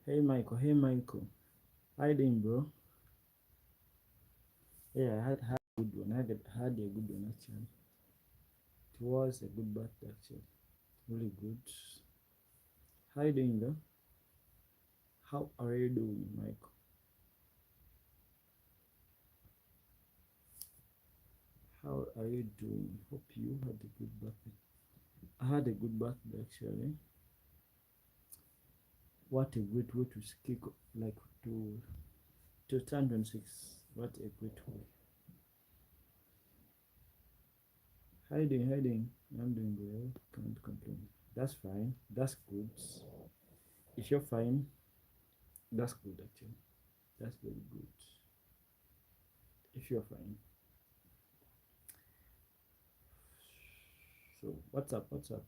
Hey Michael, hey Michael. How you doing, bro? Yeah, I had a good one. I had a good one actually. It was a good birthday actually. Really good. How you doing though? How are you doing, Michael? How are you doing? Hope you had a good birthday. I had a good birthday actually. What a great way to kick like to turn 26. What a great way. How you doing? How you doing? I'm doing well. Can't complain. That's fine. That's good. If you're fine, that's good actually. That's very good. If you're fine. So what's up? What's up?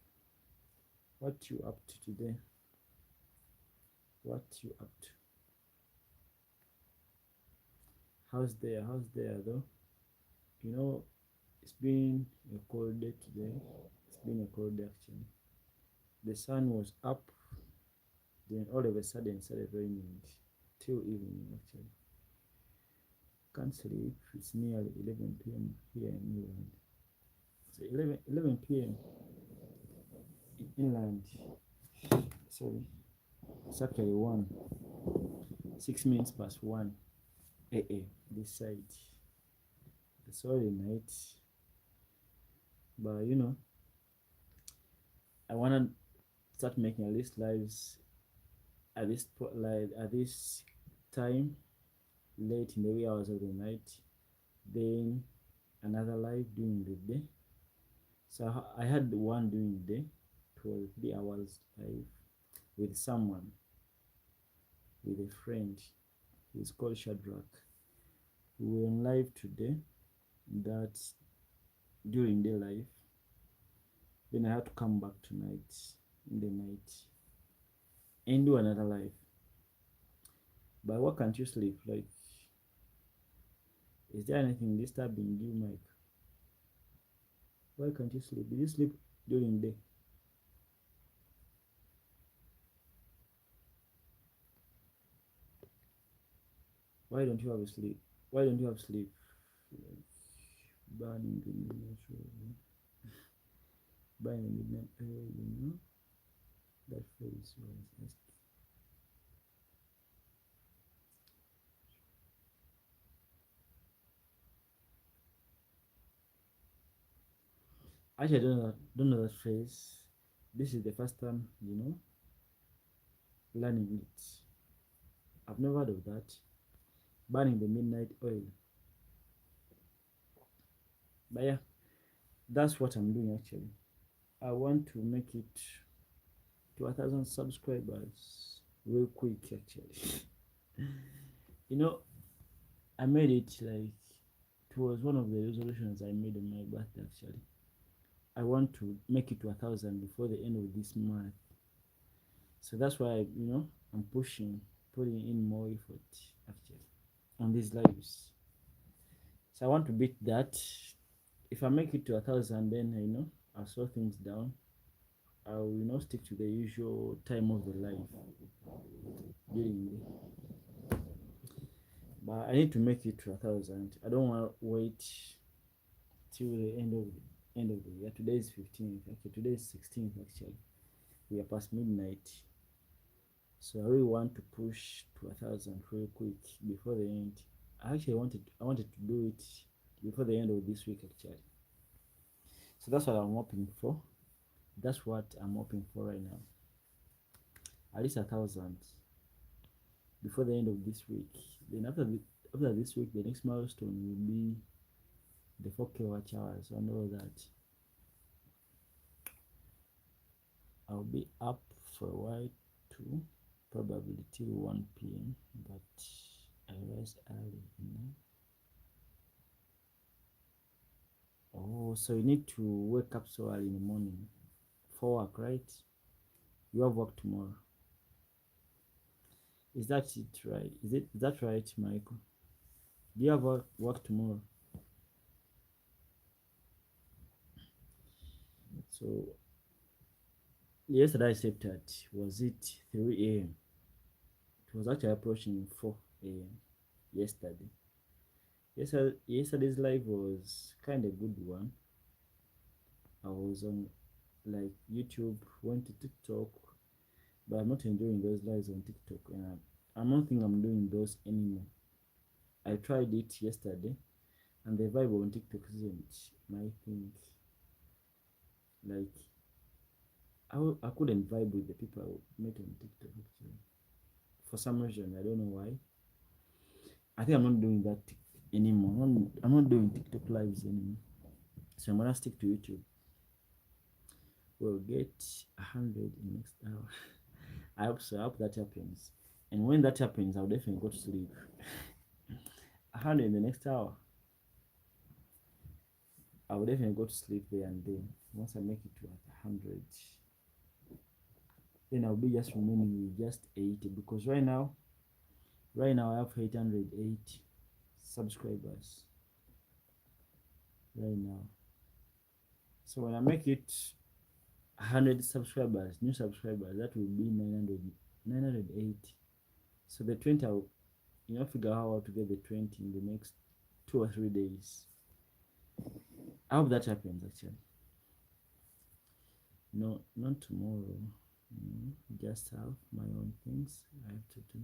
What you up to today? What you up to? How's there? How's there though? You know, it's been a cold day today. It's been a cold day actually. The sun was up, then all of a sudden it started raining till evening actually. Can't sleep. It's nearly 11 p.m. here in England. So 11 p.m. in England. Sorry, it's actually 6 minutes past 1 a.m. this side. It's already night, but I wanna start making at least lives at this time, late in the wee hours of the night, then another live during the day. So I had one during the day, 12 3 hours live with someone, with a friend. He's called Shadrach. We were in live today. That's during the live. Then I had to come back tonight in the night and do another live. But why can't you sleep? Like, is there anything disturbing you, Mike? Why can't you sleep? Did you sleep during the day? Why don't you have a sleep? Why don't you have sleep? Like, burning the midnight oil, burning the midnight oil, that phrase was asked. Actually, I don't know that phrase. This is the first time, learning it. I've never heard of that. Burning the midnight oil. But yeah, that's what I'm doing actually. I want to make it to 1,000 subscribers real quick actually. you know, I made it like it was one of the resolutions I made on my birthday actually. I want to make it to 1,000 before the end of this month. So that's why I'm putting in more effort actually on these lives. So I want to beat that. If I make it to 1,000, then I'll slow things down. I'll stick to the usual time of the life during the. But I need to make it to 1,000. I don't want to wait till the end of the year. Today is 15th. Okay, today is 16th actually. We are past midnight. So I really want to push to 1,000 real quick before the end. I wanted to do it before the end of this week actually. So that's what I'm hoping for. That's what I'm hoping for right now. At least 1,000 before the end of this week. Then after this week, the next milestone will be the 4K watch hours. So I know that I'll be up for a while too, probably till 1 p.m. But I rise early. Oh, so you need to wake up so early in the morning for work, right? You have work tomorrow. Is that it, right? Is that right, Michael? Do you have work tomorrow? So yesterday I slept at, was it 3 a.m.? It was actually approaching 4 a.m. yesterday. Yesterday's live was kind of good one. I was on like YouTube, went to TikTok, but I'm not enjoying those lives on TikTok, and I don't think I'm doing those anymore. I tried it yesterday, and the vibe on TikTok isn't my thing. Like I couldn't vibe with the people I met on TikTok actually. For some reason, I don't know why. I think I'm not doing that anymore. I'm not doing TikTok lives anymore. So I'm gonna stick to YouTube. We'll get 100 in next hour. I hope so. I hope that happens. And when that happens, I'll definitely go to sleep. 100 in the next hour. I will definitely go to sleep there and then. Once I make it to 100, then I'll be just remaining with just 80 because right now I have 808 subscribers right now. So when I make it 100 subscribers, new subscribers, that will be 980. So the 20, I'll figure out how to get the 20 in the next 2 or 3 days. I hope that happens actually. No, not tomorrow. Just have my own things I have to do.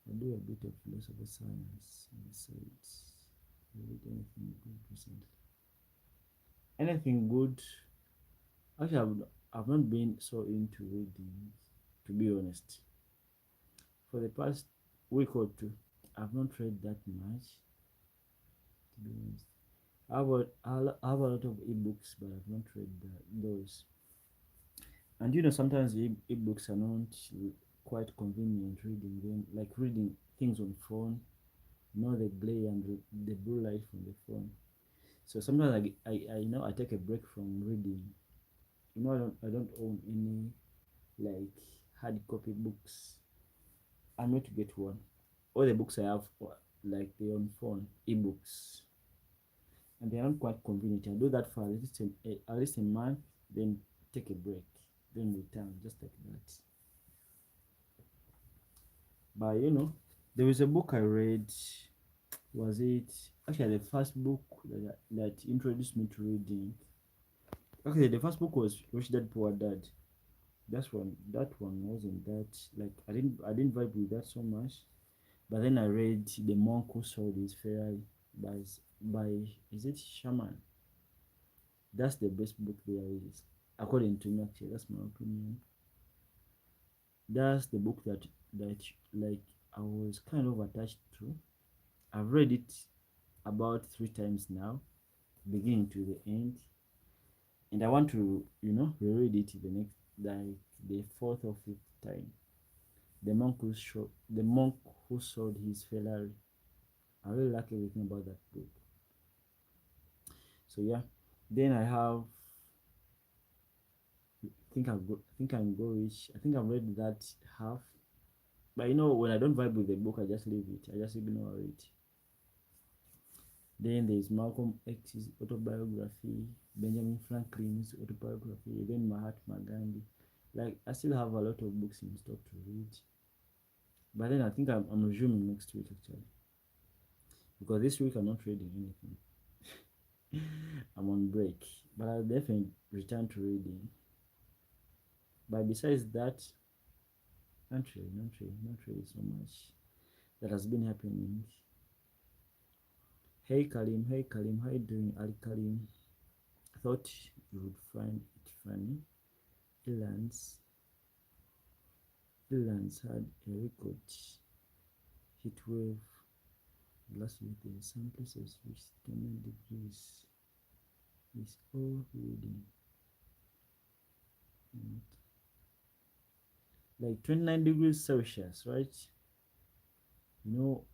I do a bit of philosophy science besides. I read anything good recently. Anything good? Actually, I've not been so into reading, to be honest. For the past week or two, I've not read that much, to be honest. I have a lot of ebooks, but I've not read those. And sometimes ebooks are not quite convenient reading them, like reading things on phone. The glare and the blue light from the phone. So sometimes I take a break from reading. I don't own any like hard copy books. I'm going to get one. All the books I have, like they on phone, ebooks, and they are not quite convenient. I do that for at least a month, then take a break, then return, just like that. But there was a book I read. Was it actually the first book that introduced me to reading? Okay, the first book was Rich Dad Poor Dad. That one wasn't that, like, I didn't vibe with that so much. But then I read The Monk Who Sold His Ferrari by is it Shaman? That's the best book there is, according to me. Actually, that's my opinion. That's the book that like I was kind of attached to. I've read it about 3 times now, beginning to the end, and I want to reread it the next, like, the fourth or fifth time. The monk who sold his Ferrari. I really like everything about that book. So yeah, then I have think I'm go reach. I think I've read that half. But when I don't vibe with the book, I just leave it. I just ignore it. Then there's Malcolm X's autobiography, Benjamin Franklin's autobiography, then Mahatma Gandhi. Like, I still have a lot of books in stock to read. But then I think I'm resuming next week actually. Because this week I'm not reading anything. I'm on break. But I'll definitely return to reading. But besides that, not really so much that has been happening. Hey Kalim, how you doing, Ali Kalim? I thought you would find it funny. Ilan's Ilan's had a record heat wave last week. In some places reached 29 degrees. It's all reading. Like 29 degrees Celsius, right? You know,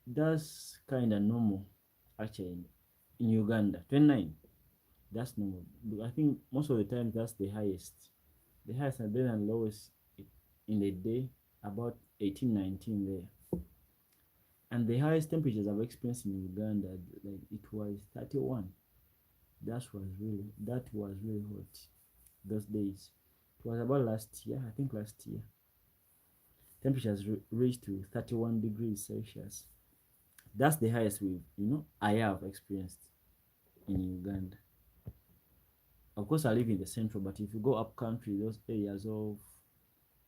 that's kind of normal actually in Uganda. 29, that's normal. I think most of the time that's the highest. The highest and then and lowest in the day, about 18, 19 there. And the highest temperatures I've experienced in Uganda, like, it was 31. That was really hot those days. It was about last year, I think last year. Temperatures reached to 31 degrees Celsius. That's the highest I have experienced in Uganda. Of course, I live in the central, but if you go up country, those areas of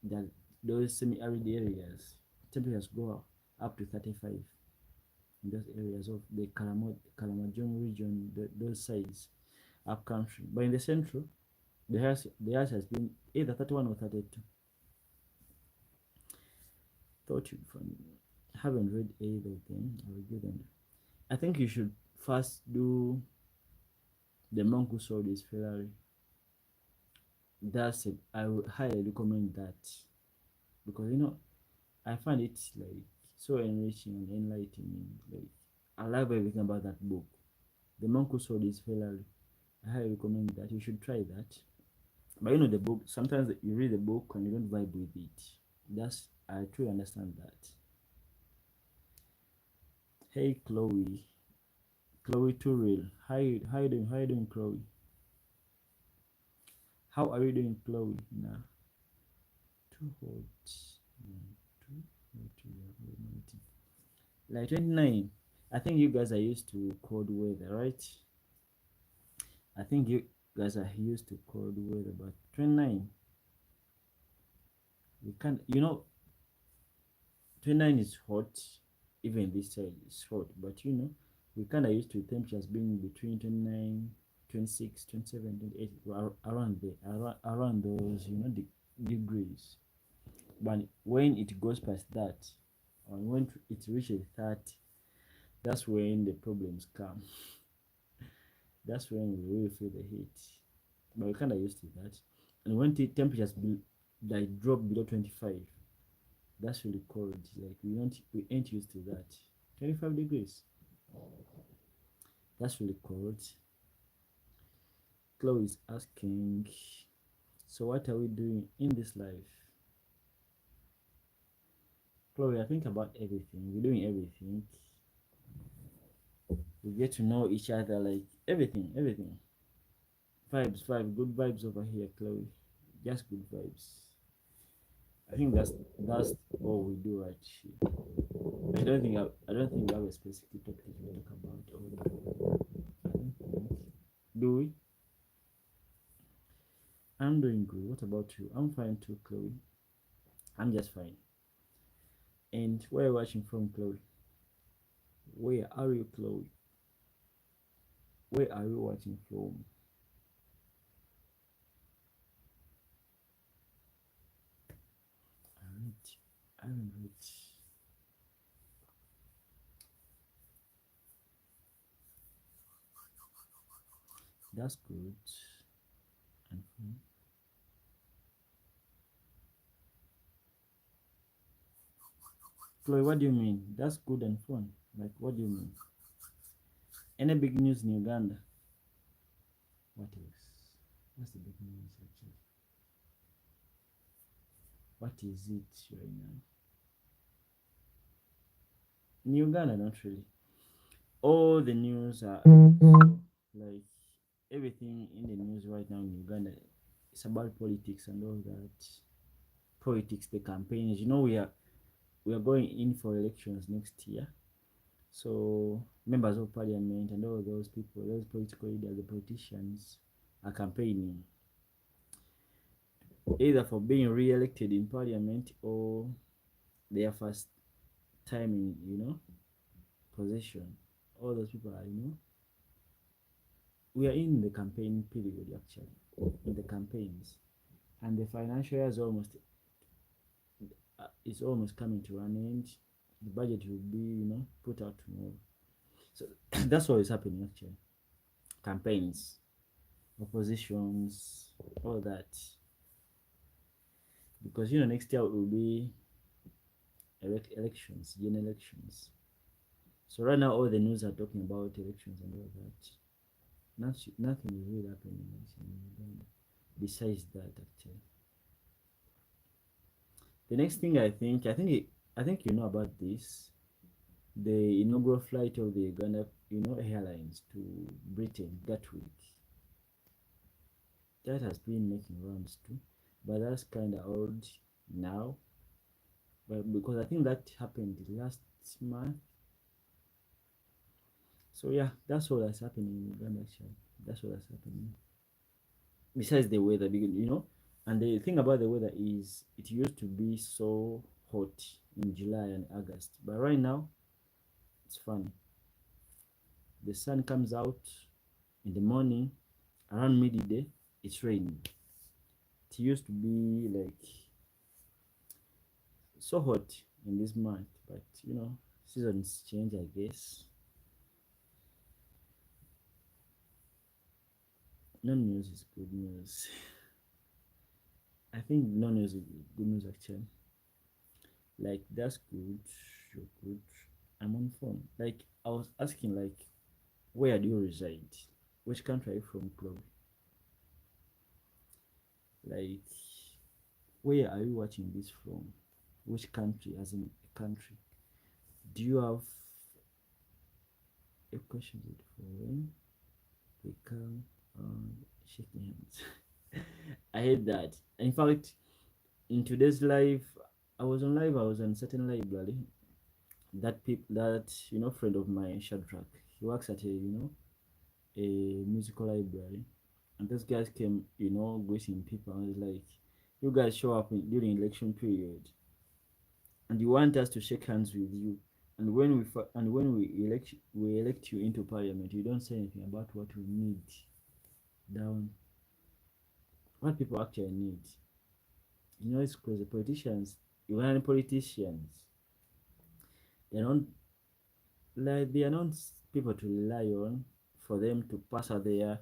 that those semi-arid areas, temperatures go up to 35 in those areas of the Kalamajong region, those sides, up country. But in the central, the highest has been either 31 or 32. Thought you'd find. Haven't read either of them. I will give them. I think you should first do The Monk Who Sold His Ferrari. That's it. I would highly recommend that because I find it like so enriching and enlightening. Like, I love everything about that book. The Monk Who Sold His Ferrari. I highly recommend that. You should try that. But the book, sometimes you read the book and you don't vibe with it. I truly understand that. Hey Chloe Turrell. How you doing, Chloe? How are you doing, Chloe? Nah, too hot. Too hot. Like 29. I think you guys are used to cold weather, right? I think you guys are used to cold weather, but 29, we can't. 29 is hot. Even this side is hot, but we kind of used to temperatures being between 29, 26, 27, 28, around there, around those degrees. But when it goes past that, or when it reaches 30, that's when the problems come. That's when we really feel the heat. But we're kind of used to that. And when the temperatures like drop below 25, that's really cold. Like, we ain't used to that. 25 degrees. That's really cold. Chloe is asking, so what are we doing in this life? Chloe, I think about everything. We're doing everything. We get to know each other, like everything, everything. Vibes, good vibes over here, Chloe. Just good vibes. I think that's all we do right here. I don't think we have a specific topic to talk about. I don't think. Do we? I'm doing good. What about you? I'm fine too, Chloe. I'm just fine. And where are you watching from, Chloe? Where are you, Chloe? Where are you watching from? Alright. Alright. That's good. And fun. Chloe, what do you mean? That's good and fun. Like, what do you mean? Any big news in Uganda? What else? What's the big news actually? What is it right now? In Uganda, not really. All the news are like everything in the news right now in Uganda. It's about politics and all that. Politics, the campaigns. You know, we are going in for elections next year. So members of parliament and all those people, those political leaders, the politicians, are campaigning either for being re-elected in parliament or their first time in position. All those people are we are in the campaign period actually, in the campaigns, and the financial year is almost coming to an end. The budget will be put out tomorrow. So that's what is happening actually. Campaigns, oppositions, all that, because next year will be elections, general elections. So right now all the news are talking about elections and all that. Nothing is really happening in Uganda besides that actually. The next thing I think you know about this, the inaugural flight of the Uganda airlines to Britain, Gatwick. That has been making rounds too, but that's kind of old now. But because I think that happened last month. So yeah, that's all that's happening in Uganda actually. That's all that's happening. Besides the weather, and the thing about the weather is it used to be so hot in July and August, but right now it's funny. The sun comes out in the morning, around midday, it's raining. It used to be like so hot in this month, but seasons change, I guess. No news is good news. I think no news is good news actually. Like that's good, you're good. I'm on phone. Like I was asking, like, where do you reside? Which country are you from, Chloe? Like, where are you watching this from? Which country, as in a country? Do you have a question for when we come shaking hands? I hate that. In fact, in today's live, I was on live. I was on certain library. That friend of mine, Shadrach. He works at a musical library, and those guys came, greeting people. I was like, you guys show up during election period, and you want us to shake hands with you, and when we elect you into parliament, you don't say anything about what we need down, what people actually need. It's because the politicians, Ugandan politicians, they're not they are not people to rely on for them to pass out their,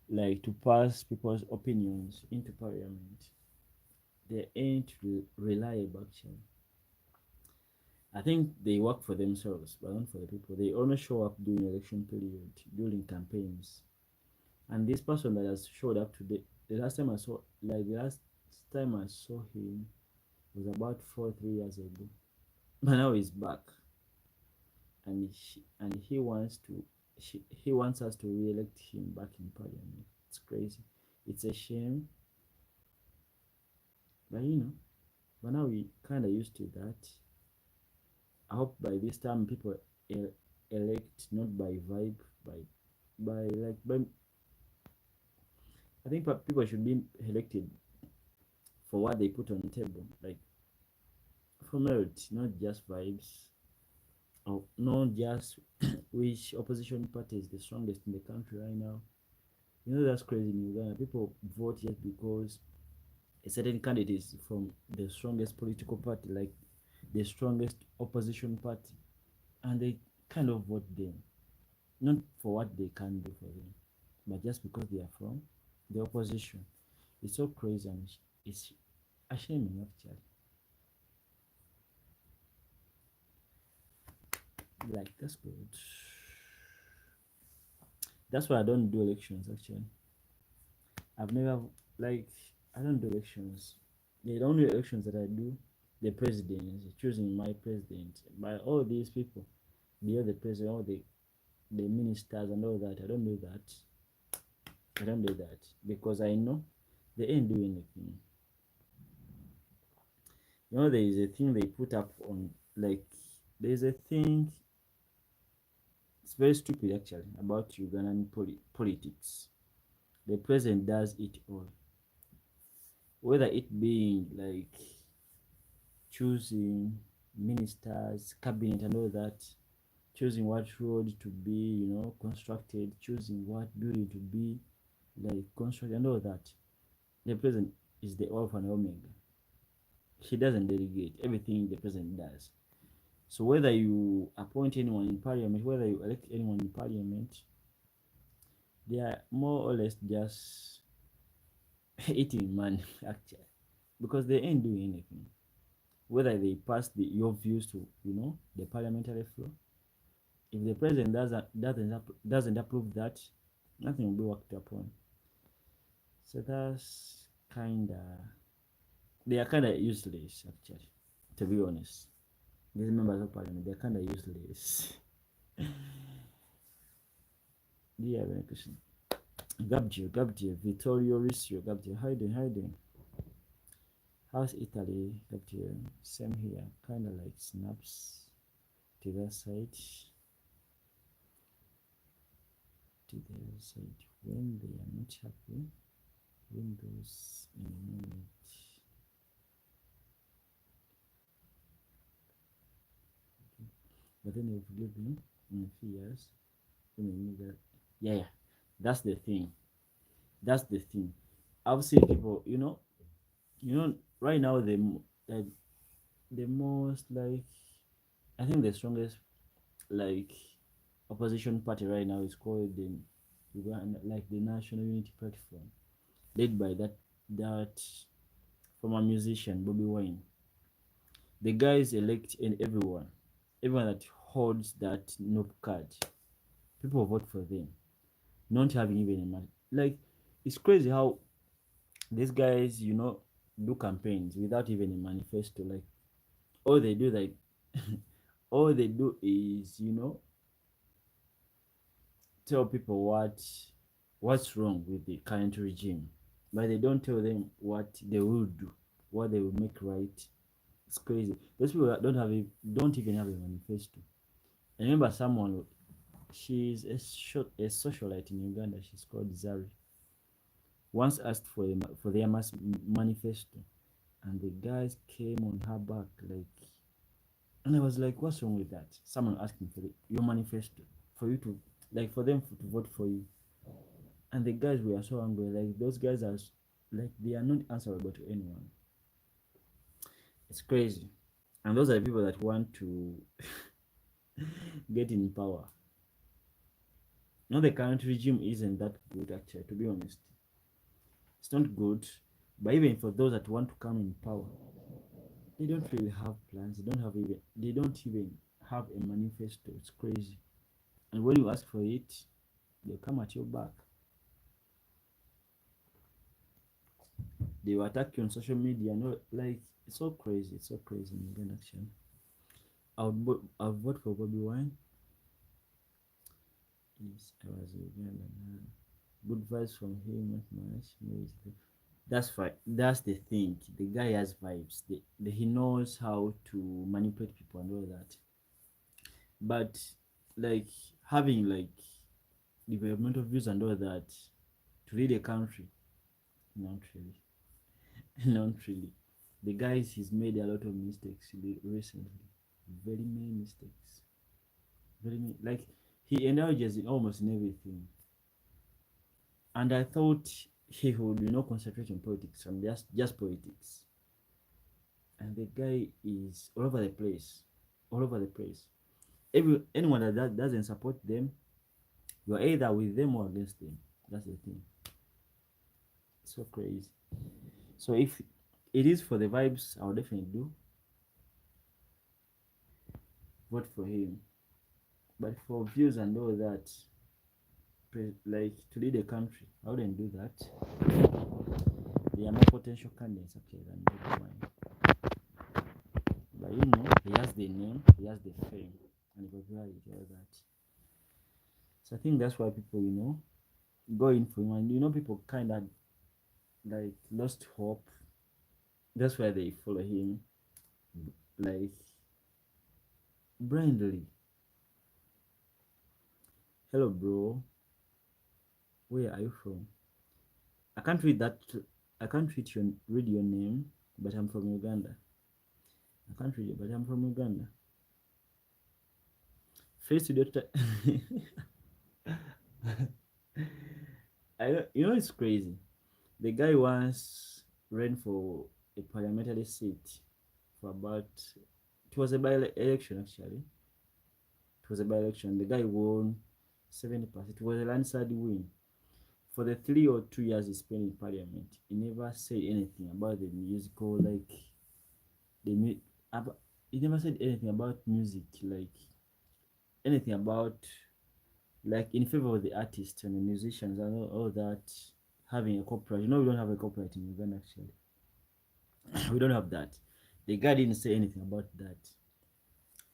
like, to pass people's opinions into parliament. They ain't reliable actually. I think they work for themselves, but not for the people. They only show up during election period, during campaigns. And this person that has showed up today, the last time I saw him was about 3 years ago. but now he's back, and he wants us to re-elect him back in parliament. It's crazy. It's a shame, but but now we kind of used to that. I hope by this time people elect not by vibe, by like by. I think people should be elected for what they put on the table, like for merit, not just vibes, or not just which opposition party is the strongest in the country right now. That's crazy in Uganda. People vote just because a certain candidate is from the strongest political party, like the strongest opposition party, and they kind of vote them, not for what they can do for them, but just because they are from the opposition. It's so crazy and it's ashaming actually. Like that's good. That's why I don't do elections actually. I've never like I don't do elections. The only elections that I do, the president, choosing my president by all these people, the other president, all the ministers and all that. I don't do that. I don't do that because I know they ain't doing anything. There is a thing they put up on like there's a thing. It's very stupid actually about Ugandan politics. The president does it all, whether it being like choosing ministers, cabinet, and all that, choosing what road to be, constructed, choosing what building to be like constructed, and all that. The president is the alpha and omega. He doesn't delegate everything the president does. So whether you appoint anyone in parliament, whether you elect anyone in parliament, they are more or less just eating money actually, because they ain't doing anything. Whether they pass your views to the parliamentary floor, if the president doesn't approve that, nothing will be worked upon. So that's they are kinda useless actually, to be honest. These members of parliament, they're kinda useless. Do you have any question? Gabdio, Vittorio Riccio, Gabdio, hiding. How's Italy? Gabdio, same here, kinda like snaps to that side. When they are not happy, Windows in a moment. But then they forgive him in a few years. Yeah, that's the thing. I've seen people, right now the most like I think the strongest like opposition party right now is called the like the National Unity Platform, led by that former musician Bobby Wine. The guys elect and everyone that holds that nope card, people vote for them, not having even a man. Like it's crazy how these guys, do campaigns without even a manifesto. Like all they do, like all they do is, tell people what's wrong with the current regime, but they don't tell them what they will do, what they will make right. It's crazy. Those people that don't even have a manifesto. I remember someone. She's a socialite in Uganda. She's called Zari. Once asked for their manifesto, and the guys came on her back like, and I was like, "What's wrong with that?" Someone asking for your manifesto for you to like for them to vote for you, and the guys were so angry. Like those guys are like they are not answerable to anyone. It's crazy, and those are the people that want to get in power. The current regime isn't that good actually, to be honest. It's not good, but even for those that want to come in power, they don't really have plans. They don't even have a manifesto. It's crazy. And when you ask for it, they come at your back. They will attack you on social media. No, like it's so crazy. It's so crazy in Uganda actually. I'll vote for Bobby Wine. Yes, I was Uganda. Good vibes from him, not much. That's fine. That's the thing. The guy has vibes. He knows how to manipulate people and all that. But like having like developmental views and all that to lead a country, not really. Not really. The guys he's made a lot of mistakes recently. Very many mistakes. Very many. Like he indulges in almost in everything. And I thought he would, concentrate on politics and just politics. And the guy is all over the place. All over the place. Anyone that doesn't support them, you're either with them or against them. That's the thing. So crazy. So if it is for the vibes, I'll definitely do vote for him. But for views and all that, like to lead a country, I wouldn't do that. There are more potential candidates actually than Bobi Wine. But he has the name, he has the fame, and popularity, all that. So I think that's why people, go in for him. And people kind of like lost hope. That's why they follow him like blindly. Hello, bro. Where are you from? I can't read that. I can't read your name, but I'm from Uganda. I can't read it, but I'm from Uganda. Face to doctor. It's crazy. The guy once ran for a parliamentary seat for about. It was a by-election actually. It was a by-election. The guy won 70%. It was a landslide win. For the 3 or 2 years he spent in parliament, he never said anything about the musical, like the he never said anything about music, like anything about like in favor of the artists and the musicians and all that. Having a copyright, we don't have a copyright in Uganda actually. We don't have that. The guy didn't say anything about that.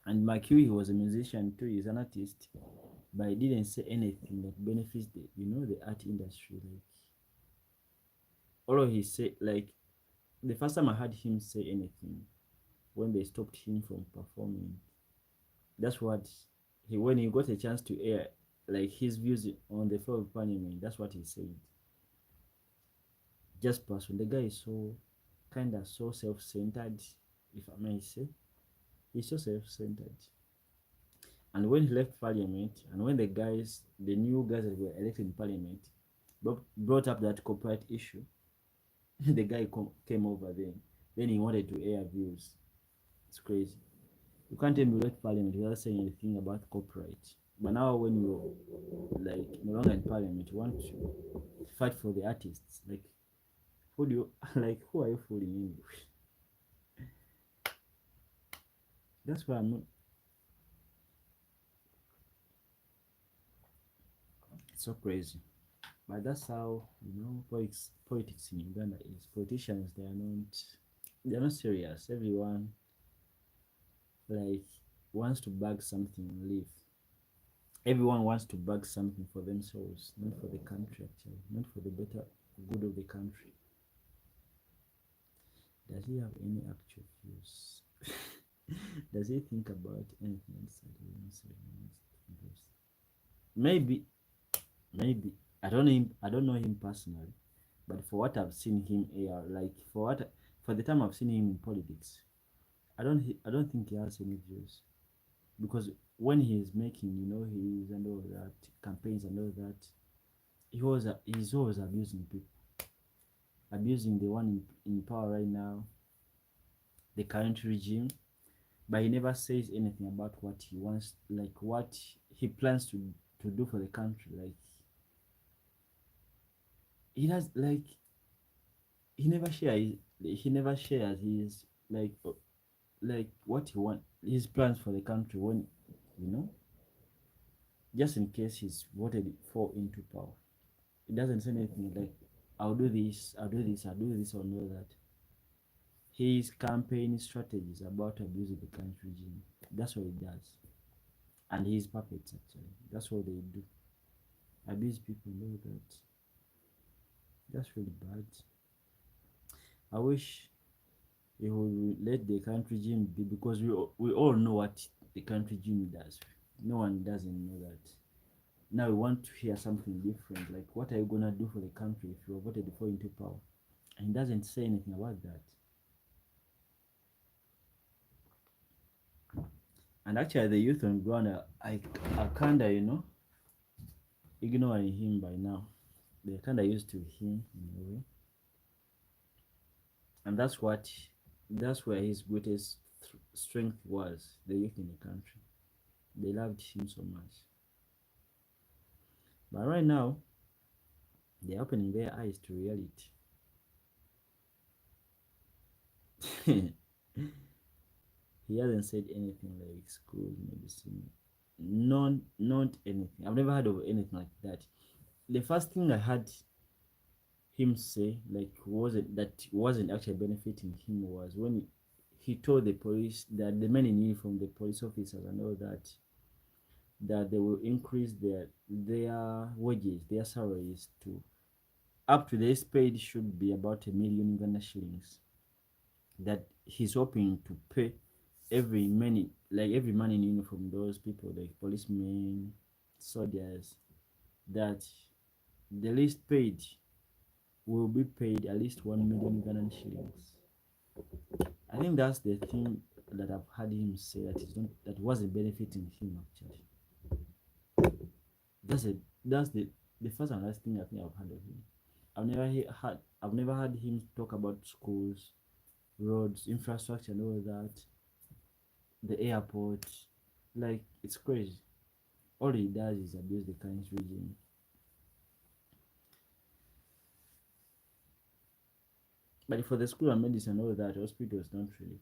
And Mike he was a musician too, he's an artist, but he didn't say anything that benefits the art industry. Like all of he said, like the first time I heard him say anything when they stopped him from performing. That's what when he got a chance to air like his views on the floor of parliament, that's what he said. Just person. The guy is so self-centered, if I may say. He's so self-centered. And when he left parliament, and when the new guys that were elected in parliament, brought up that copyright issue, the guy came over then. Then he wanted to air views. It's crazy. You can't tell me left parliament without saying anything about copyright. But now when you're like no longer in parliament, you want to fight for the artists. Like who do you like who are you fooling anyway? That's why I'm not. It's so crazy. But that's how politics in Uganda is. Politicians they're not serious. Everyone like wants to bag something and leave. Everyone wants to bag something for themselves, not for the country actually, not for the better good of the country. Does he have any actual views? Does he think about anything outside? Maybe, maybe. I don't know him personally, but for what I've seen him here, like for the time I've seen him in politics, I don't think he has any views because when he's making his and all that campaigns and all that, he's always abusing people, abusing the one in power right now, the current regime. But he never says anything about what he wants, like what he plans to do for the country. Like he does, like he never shares his like what he want his plans for the country when you know just in case he's voted for into power. He doesn't say anything like I'll do this, I'll do this, I'll do this, or know that. His campaign strategy is about abusing the country regime. That's what he does. And he's puppets actually. That's what they do. Abuse people know that. That's really bad. I wish he would let the country gym be, because we all know what the country gym does. No one doesn't know that. Now we want to hear something different. Like, what are you gonna do for the country if you are voted for into power? And he doesn't say anything about that. And actually, the youth on ground are kinda, ignoring him by now. They're kinda used to him in a way, and that's where his greatest strength was. The youth in the country, they loved him so much. But right now, they're opening their eyes to reality. He hasn't said anything like school medicine, not anything. I've never heard of anything like that. The first thing I heard him say, like, wasn't actually benefiting him, was when he told the police, that the men in uniform, the police officers and all that they will increase their wages, their salaries, to up to, the paid should be about 1 million Ghana shillings. That he's hoping to pay every man in uniform, those people like policemen, soldiers, that the least paid will be paid at least 1 million Ghanaian shillings. I think that's the thing that I've heard him say, that wasn't benefiting him actually. That's it. That's the first and last thing I think I've heard of him. I've never heard him talk about schools, roads, infrastructure, and all that. The airport, like, it's crazy. All he does is abuse the country region. But for the school and medicine and all that, hospitals don't really.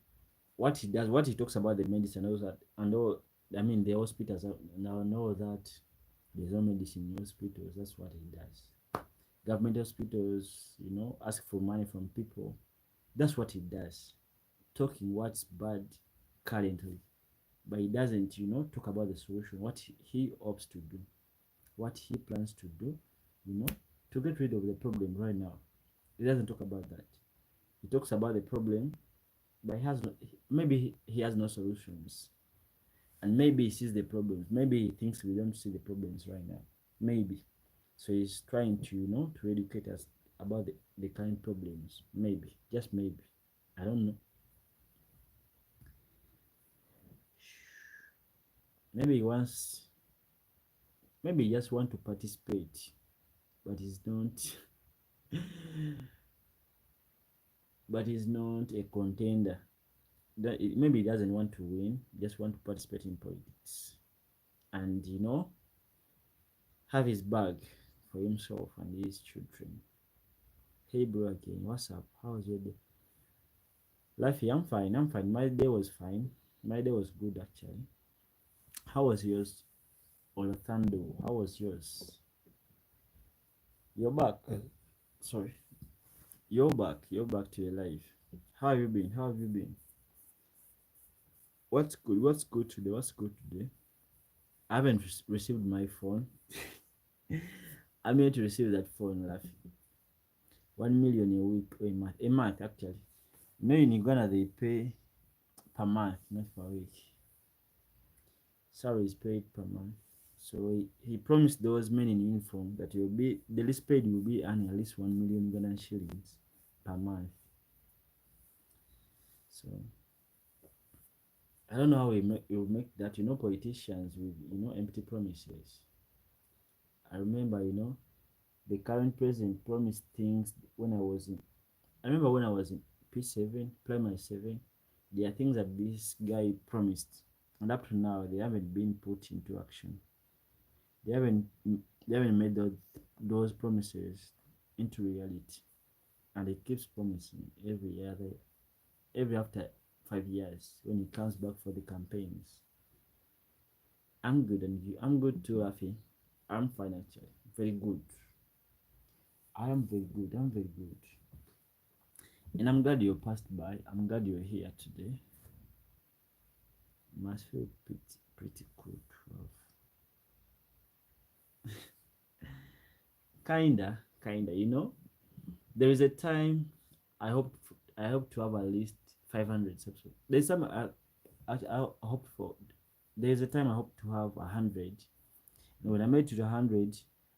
What he talks about, the medicine, all that, and all. I mean, the hospitals now know that there's no medicine in hospitals. That's what he does. Government hospitals, ask for money from people. That's what he does. Talking what's bad currently, but he doesn't, talk about the solution. What he hopes to do, what he plans to do, you know, to get rid of the problem right now. He doesn't talk about that. He talks about the problem, but maybe he has no solutions, and maybe he sees the problems. Maybe he thinks we don't see the problems right now. Maybe, so he's trying to, to educate us about the current problems. Maybe, just maybe. I don't know. Maybe he wants. Maybe he just want to participate, but he's not. But he's not a contender. Maybe he doesn't want to win, just want to participate in politics, and, have his bag for himself and his children. Hey bro, again, what's up? How's your day? Life, I'm fine. I'm fine. My day was fine. My day was good actually. How was yours, Olathando? How was yours? You're back. Sorry, you're back. You're back to your life. How have you been? How have you been? What's good? What's good today? What's good today? I haven't received my phone. I'm here to receive that phone, Lafi. 1 million a week or a month. A month actually. In Ghana they pay per month, not per week. Salary is paid per month. So he promised those men in uniform that the least paid will be earning at least 1 million Ghanaian shillings per month. So I don't know how he will make that. Politicians with, empty promises. I remember, the current president promised things when I remember when I was in P7, primary 7, there are things that this guy promised, and up to now they haven't been put into action. They haven't made those promises into reality, and it keeps promising every after 5 years when he comes back for the campaigns. I'm good, and you? I'm good too, Rafi. I'm fine actually, very good. I am very good. I'm very good. And I'm glad you passed by. I'm glad you're here today. Must feel pretty cool to have. Kinda. There is a time I hope I hope to have at least 500 subscribers. There's some I hope for. There's a time I hope to have 100. And when I made to the 100,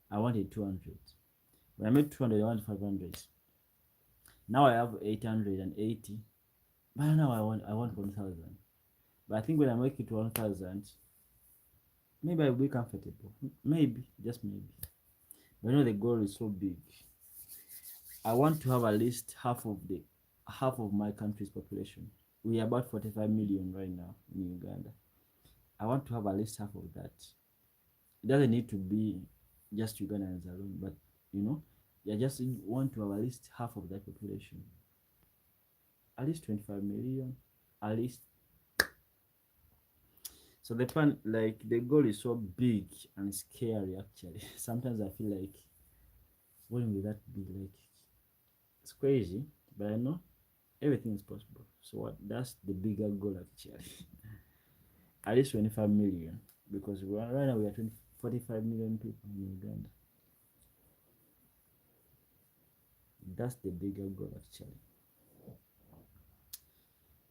I wanted 200. When I made 200, I wanted 500. Now I have 880. But now I want 1,000. But I think when I make it to 1,000, maybe I'll be comfortable. Maybe, just maybe. But the goal is so big. I want to have at least half of my country's population. We are about 45 million right now in Uganda. I want to have at least half of that. It doesn't need to be just Ugandans alone, but you know, I just want to have at least half of that population. At least 25 million. At least. So the plan, like the goal is so big and scary actually. Sometimes I feel like, when will that be? Like, it's crazy, but I know everything is possible. So what? That's the bigger goal actually. At least 25 million, because right now we are 45 million people in Uganda. That's the bigger goal actually.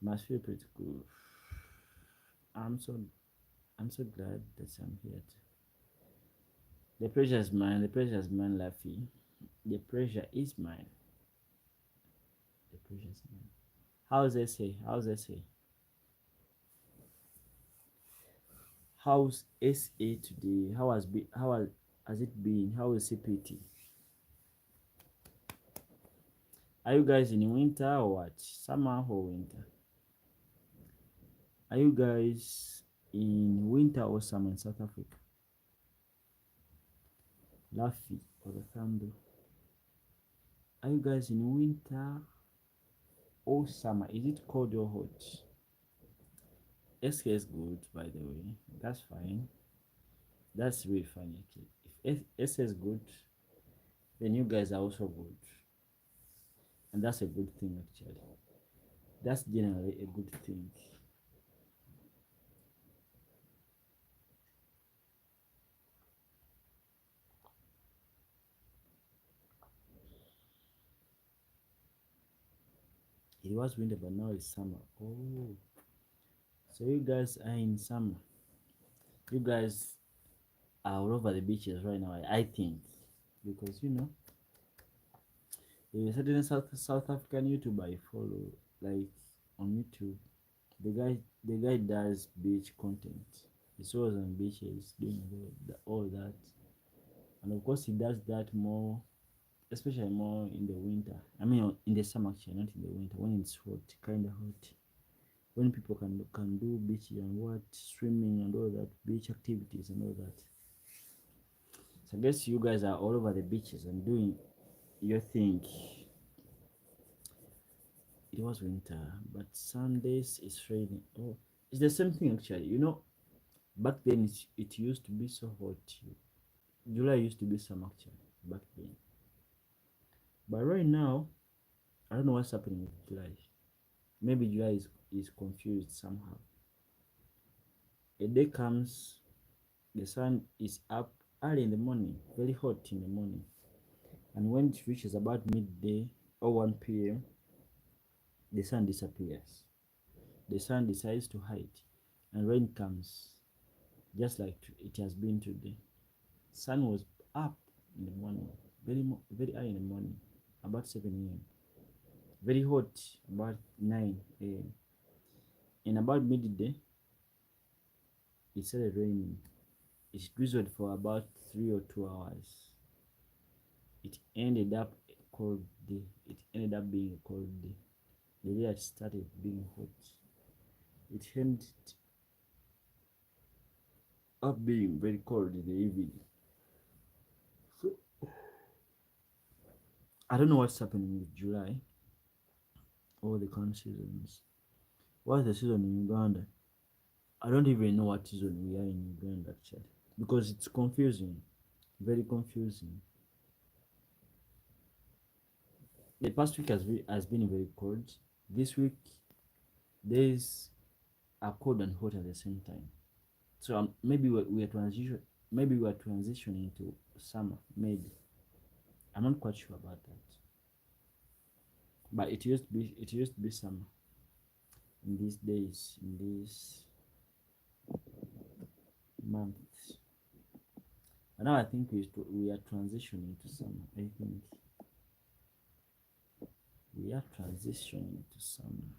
Must feel pretty cool. I'm so I'm so glad that I'm here. The pressure is mine. The pressure is mine, Laffy. The pressure is mine. The pressure is mine. How's SA? How's SA? How's SA today? Has it been? How is CPT? Are you guys in winter or what? Summer or winter? Are you guys in winter or summer in South Africa? Laffy or the Thando? Are you guys in winter or summer? Is it cold or hot? SK is good, by the way. That's fine. That's really fine actually. If SK is good, then you guys are also good. And that's a good thing actually. That's generally a good thing. It was winter, but now it's summer. Oh, so you guys are in summer. You guys are all over the beaches right now, I think, because there's a certain South African YouTuber I follow, like on YouTube. The guy does beach content. He's always on beaches doing all that, and of course he does that more, especially more in the winter. I mean, in the summer actually, not in the winter when it's hot, kind of hot. When people can do beach and what swimming and all that, beach activities and all that. So I guess you guys are all over the beaches and doing your thing. It was winter, but Sundays it's raining. Oh, it's the same thing actually. Back then it used to be so hot. July used to be summer actually back then. But right now, I don't know what's happening with July. Maybe July is confused somehow. A day comes, the sun is up early in the morning, very hot in the morning. And when it reaches about midday or 1 p.m., the sun disappears. The sun decides to hide, and rain comes, just like it has been today. Sun was up in the morning, very early in the morning, about 7 a.m. Very hot, about 9 a.m. In about midday, it started raining. It drizzled for about 3 or 2 hours. It ended up a cold day. It ended up being a cold day. The day it started being hot, it ended up being very cold in the evening. So I don't know what's happening with July or the current seasons. What's the season in Uganda? I don't even know what season we are in Uganda actually, because it's confusing, very confusing. The past week has been very cold. This week, there's are cold and hot at the same time. So we are transitioning to summer. Maybe I'm not quite sure about that, but it used to be summer in these days, in these months. But now I think we are transitioning to summer. I think we are transitioning to summer.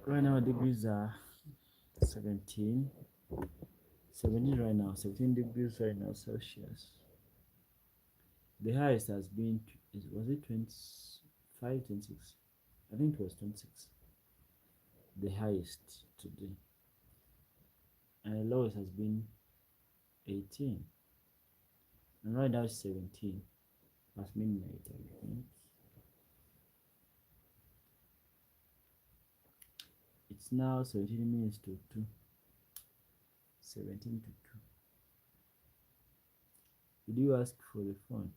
Right now degrees are 17. 17 right now, 17 degrees right now Celsius. The highest has been, was it 25, 26? I think it was 26. The highest today. And the lowest has been 18. And right now it's 17. Past midnight, I think. It's now 17 minutes to 2. 17 to 2. Did you ask for the phone?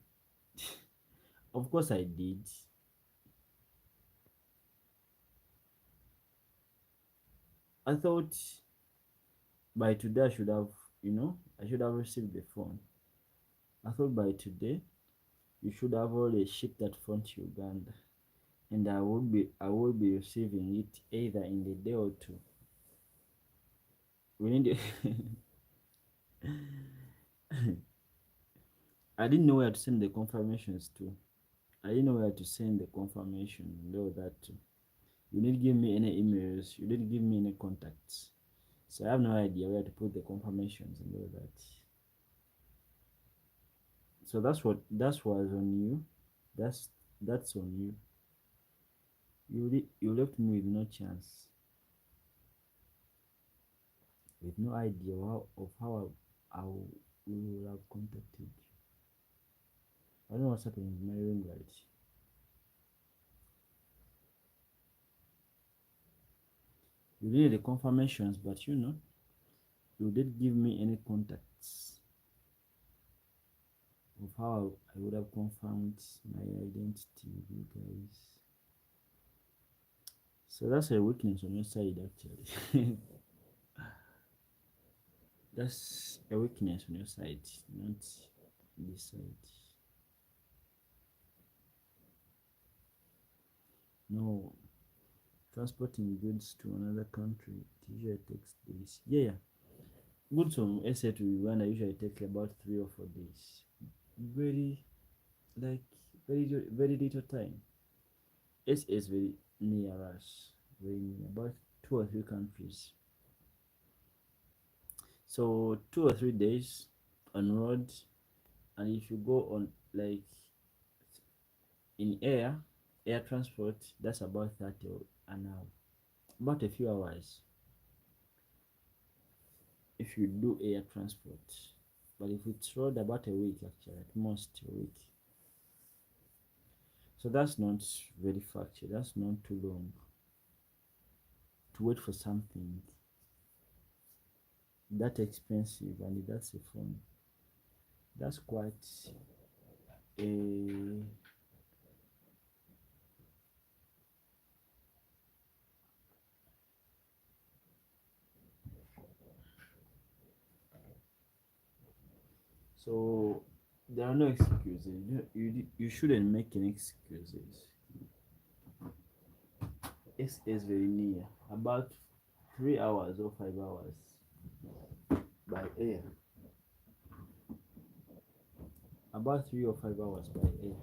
Of course I did. I thought by today I should have, I should have received the phone. I thought by today you should have already shipped that phone to Uganda, and I will be receiving it either in the day or two. We need I didn't know where to send the confirmations to. I didn't know where to send the confirmation and all that too. You didn't give me any emails, you didn't give me any contacts. So I have no idea where to put the confirmations and all that. So that was on you. That's on you. You left me with no chance, with no idea of how we will have contacted you. I don't know what's happening with my ring light. You did the confirmations, but you didn't give me any contacts of how I would have confirmed my identity with you guys. So that's a weakness on your side, actually. That's a weakness on your side, not this side. No, transporting goods to another country, it usually takes days. Yeah. Goods from SA to Uganda usually take about 3 or 4 days. Very, like, very little time. SA is very near us, very near, about 2 or 3 countries. So 2 or 3 days on road, and if you go on, like, in air transport, that's about 30 an hour, about a few hours if you do air transport. But if it's road, about a week, actually, at most a week. So that's not very far, actually. That's not too long to wait for something that expensive, and that's a phone. That's quite a so there are no excuses. You shouldn't make any excuses. It's very near, about 3 hours or 5 hours by air. About 3 or 5 hours by air.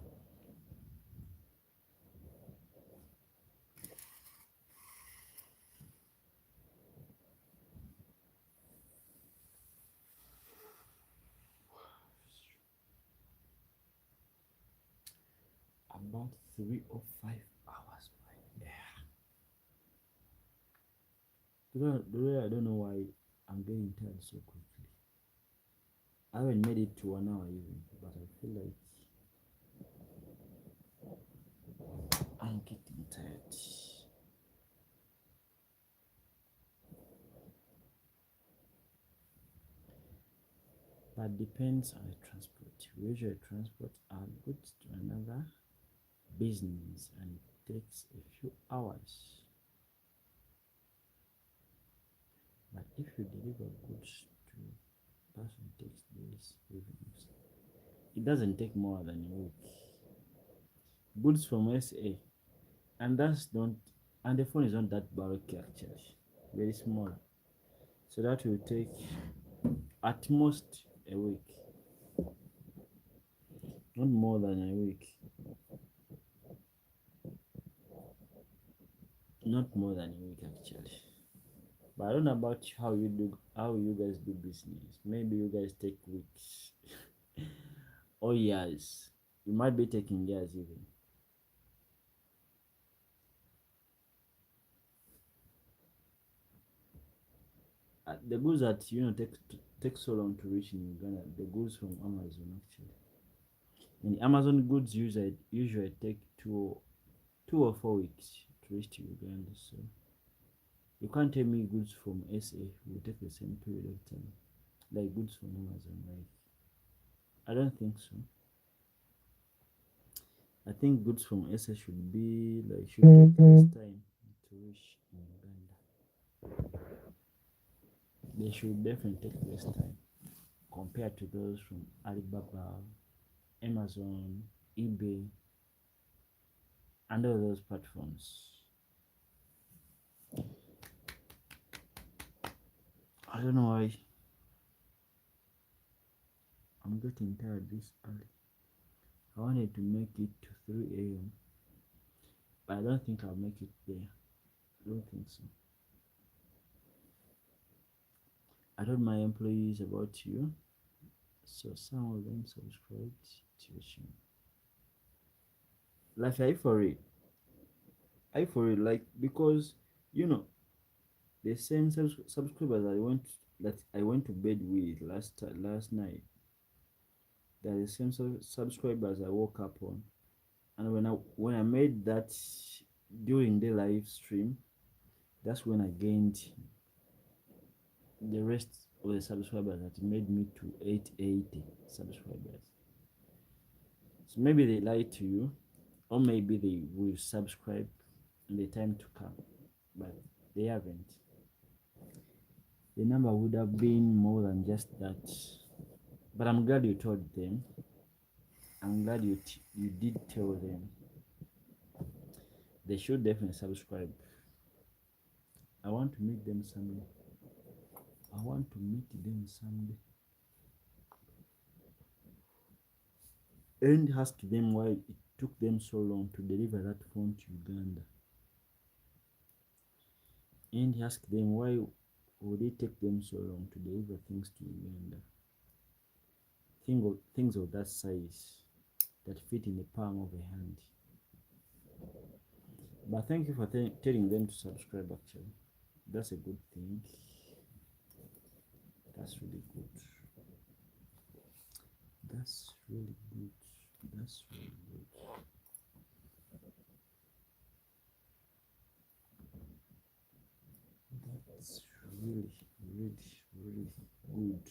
About 3 or 5 hours by air. I don't know why I'm getting tired so quickly. I haven't made it to 1 hour even, but I feel like I'm getting tired. But depends on the transport. We usually transport our goods to another business and it takes a few hours. But if you deliver goods to a person, it takes days, evenings. It doesn't take more than a week. Goods from SA, and that's don't, and the phone is not that bulky actually, very small. So that will take at most a week, not more than a week, not more than a week actually. But I don't know about how you guys do business. Maybe you guys take weeks or years. You might be taking years even. The goods that take so long to reach in Uganda, the goods from Amazon actually. And Amazon goods usually take 2 or 4 weeks to reach to Uganda. So you can't tell me goods from SA will take the same period of time like goods from Amazon, right? I don't think so. I think goods from SA should take less time to reach in Uganda. They should definitely take less time compared to those from Alibaba, Amazon, eBay, and all those platforms. I don't know why I'm getting tired this early. I wanted to make it to 3 a.m. but I don't think I'll make it there. I don't think so. I told my employees about you, so some of them subscribed to your channel. Like, are you for it? Are you for it? Like, because you know the same subscribers I went to bed with last night. They're the same subscribers I woke up on, and when I made that during the live stream, that's when I gained the rest of the subscribers that made me to 880 subscribers. So maybe they lied to you, or maybe they will subscribe in the time to come, but they haven't. The number would have been more than just that, but I'm glad you told them. I'm glad you did tell them. They should definitely subscribe. I want to meet them someday. I want to meet them someday and ask them why it took them so long to deliver that phone to Uganda. And ask them why would it take them so long to deliver things to Uganda. Things of that size that fit in the palm of a hand. But thank you for telling them to subscribe actually. That's a good thing. That's really good. That's really good. That's really good. That's really, really, really good.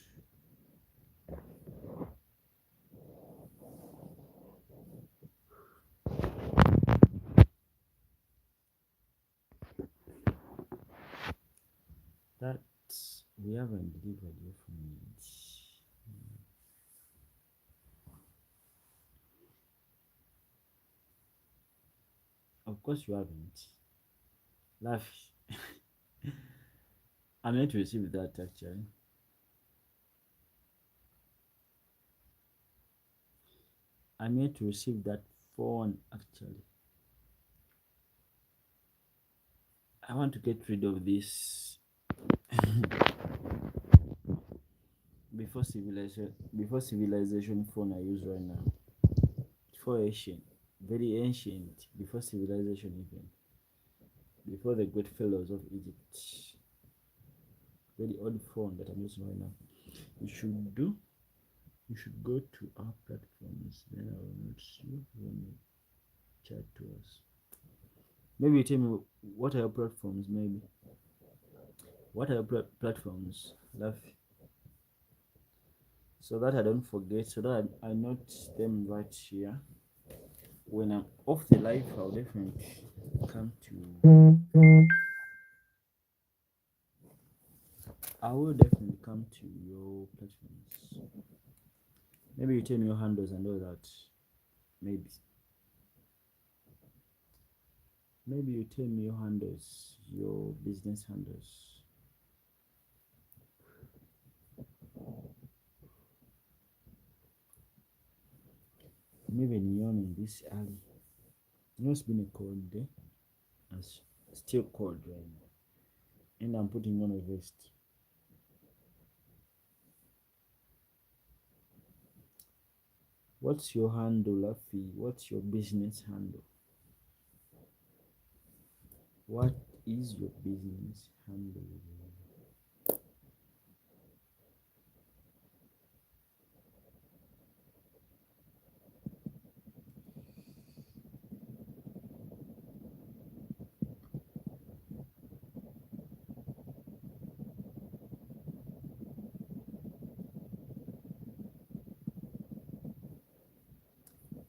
That we haven't delivered your phone yet. Of course you haven't. Laugh. I'm yet to receive that actually. I'm yet to receive that phone actually. I want to get rid of this before civilization phone I use right now. Before ancient, very ancient, before civilization even. Before the great fellows of Egypt. Very old phone that I'm using right now. You should go to our platforms, then I will not see when you chat to us. Maybe you tell me what are your platforms, maybe. What are your platforms? Love. so that I don't forget, so that I note them right here. When I'm off the live, I'll definitely come to. I will definitely come to your platforms. Maybe you tell me your handles and all that. Maybe. Maybe you tell me your handles, your business handles. I'm even yawning this early. You know, it's been a cold day. It's still cold right now. And I'm putting on a vest. What's your handle, Laffy? What's your business handle? What is your business handle?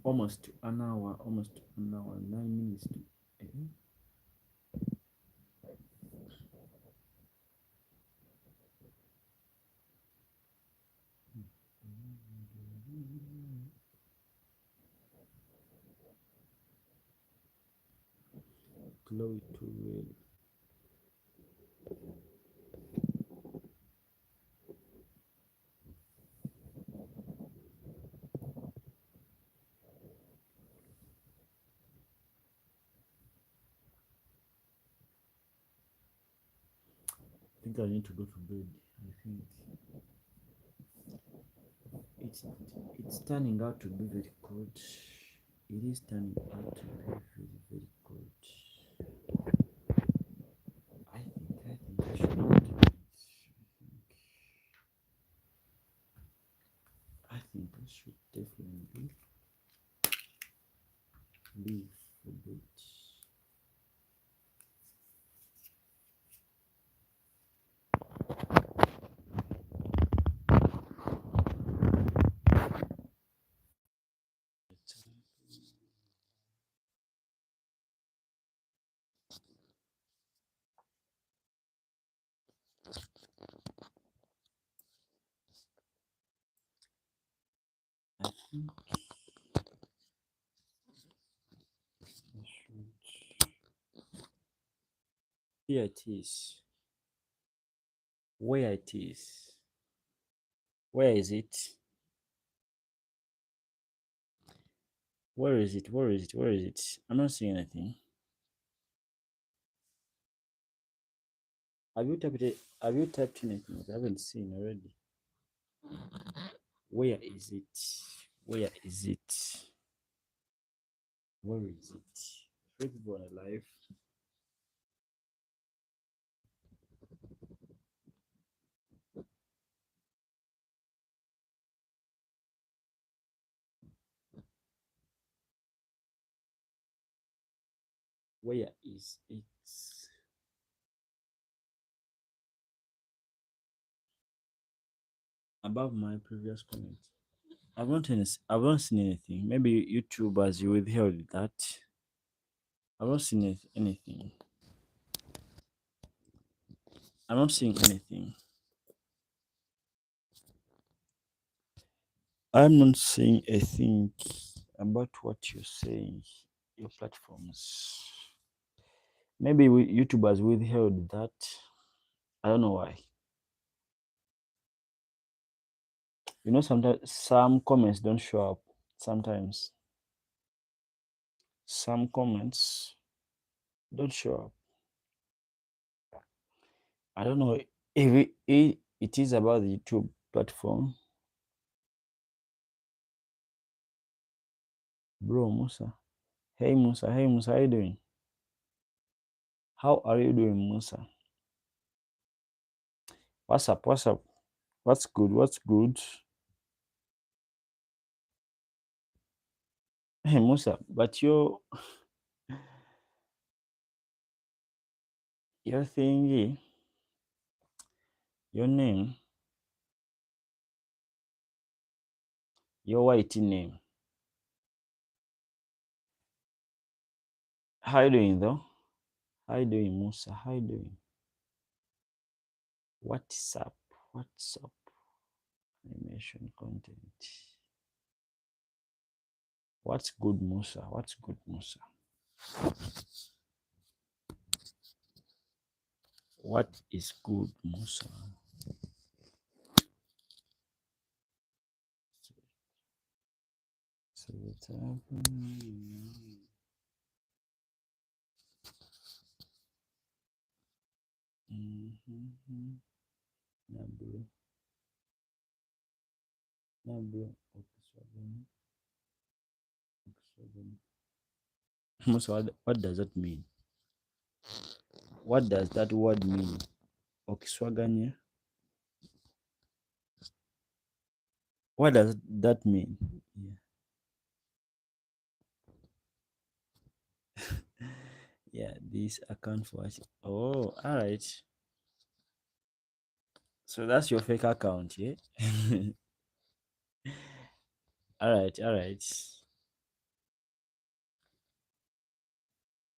Almost an hour, 9 minutes to. Eh? Chloe too well. I think I need to go to bed. I think it's it's turning out to be very cold. It is turning out to be very cold. I think I should go to bed. I think I should definitely leave for bed. I think I should. Here it is. Where it is. Where is it? Where is it? Where is it? Where is it? I'm not seeing anything. Have you typed it? Have you typed anything? I haven't seen already. Where is it? Where is it? Where is it? Three people are alive. Where is it? Above my previous comment. I've not seen anything. Maybe YouTube has withheld that. I've not seen anything. I'm not seeing anything. I'm not seeing a thing about what you're saying. Your platforms. Maybe YouTube has withheld that. I don't know why. You know, sometimes some comments don't show up. Sometimes some comments don't show up. I don't know if it is about the YouTube platform. Bro, Musa. Hey, Musa. Hey, Musa. How you doing? How are you doing, Musa? What's up? What's up? What's good? What's good? Hey, Musa. But your thingy, your name Your white name. How you doing though? How you doing, Musa? How you doing? What's up? What's up? Animation content. What's good, Musa? What's good, Musa? What is good, Musa? So what's happening? Mm-hmm. Nabro. Nabro. Okiswagan. Okiswagan. Musa, what does that mean? What does that word mean? Okiswaganya? What does that mean? Yeah. Yeah, this account for oh, all right. So that's your fake account, yeah? All right, all right.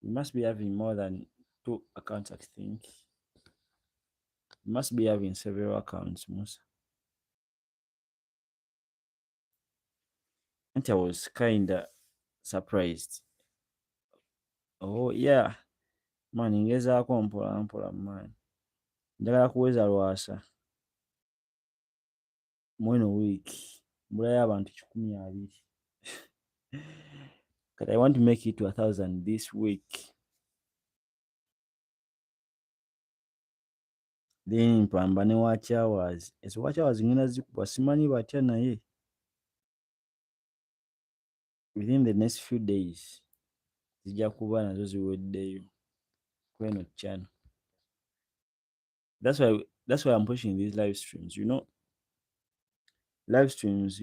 You must be having more than two accounts, I think. You must be having several accounts, Musa. And I was kinda surprised. Oh yeah. Man, ngezaako mpola mpola man. Njagala kuweza lwasa. Mweno week. Mbulayo abantu 120. But I want to make it to 1,000 this week. Then mpamba ne watch hours. Ezo watch hours ngenda zikuba simanyi batya naye. Within the next few days. Zijja kuba nazo ziweddeyo. Kweno channel. That's why I'm pushing these live streams. You know, live streams,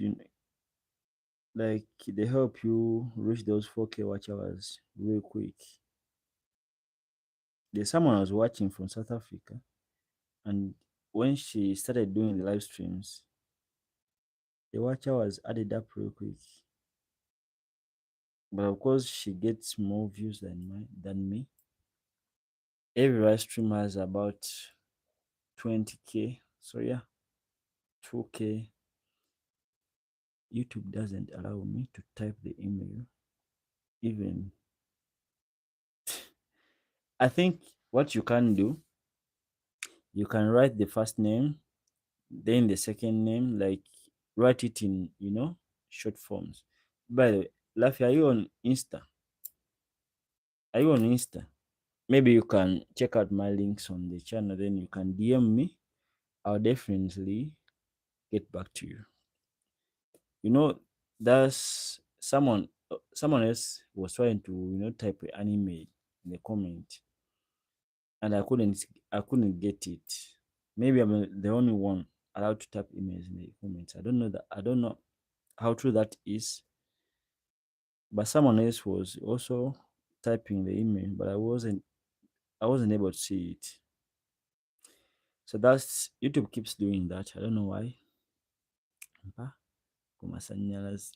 like they help you reach those 4K watch hours real quick. There's someone I was watching from South Africa, and when she started doing the live streams, the watch hours added up real quick. But of course, she gets more views than me. Every live stream has about 20K. So yeah, 2K. YouTube doesn't allow me to type the email. Even I think what you can do, you can write the first name, then the second name, like write it in, short forms. By the way, Lafi, are you on Insta? Are you on Insta? Maybe you can check out my links on the channel, then you can DM me. I'll definitely get back to you. You know, there's someone else was trying to, type an email in the comment, and I couldn't get it. Maybe I'm the only one allowed to type emails in the comments. I don't know how true that is. But someone else was also typing the email, but I wasn't able to see it. So that's YouTube keeps doing that. I don't know why. Kumasanyalazi.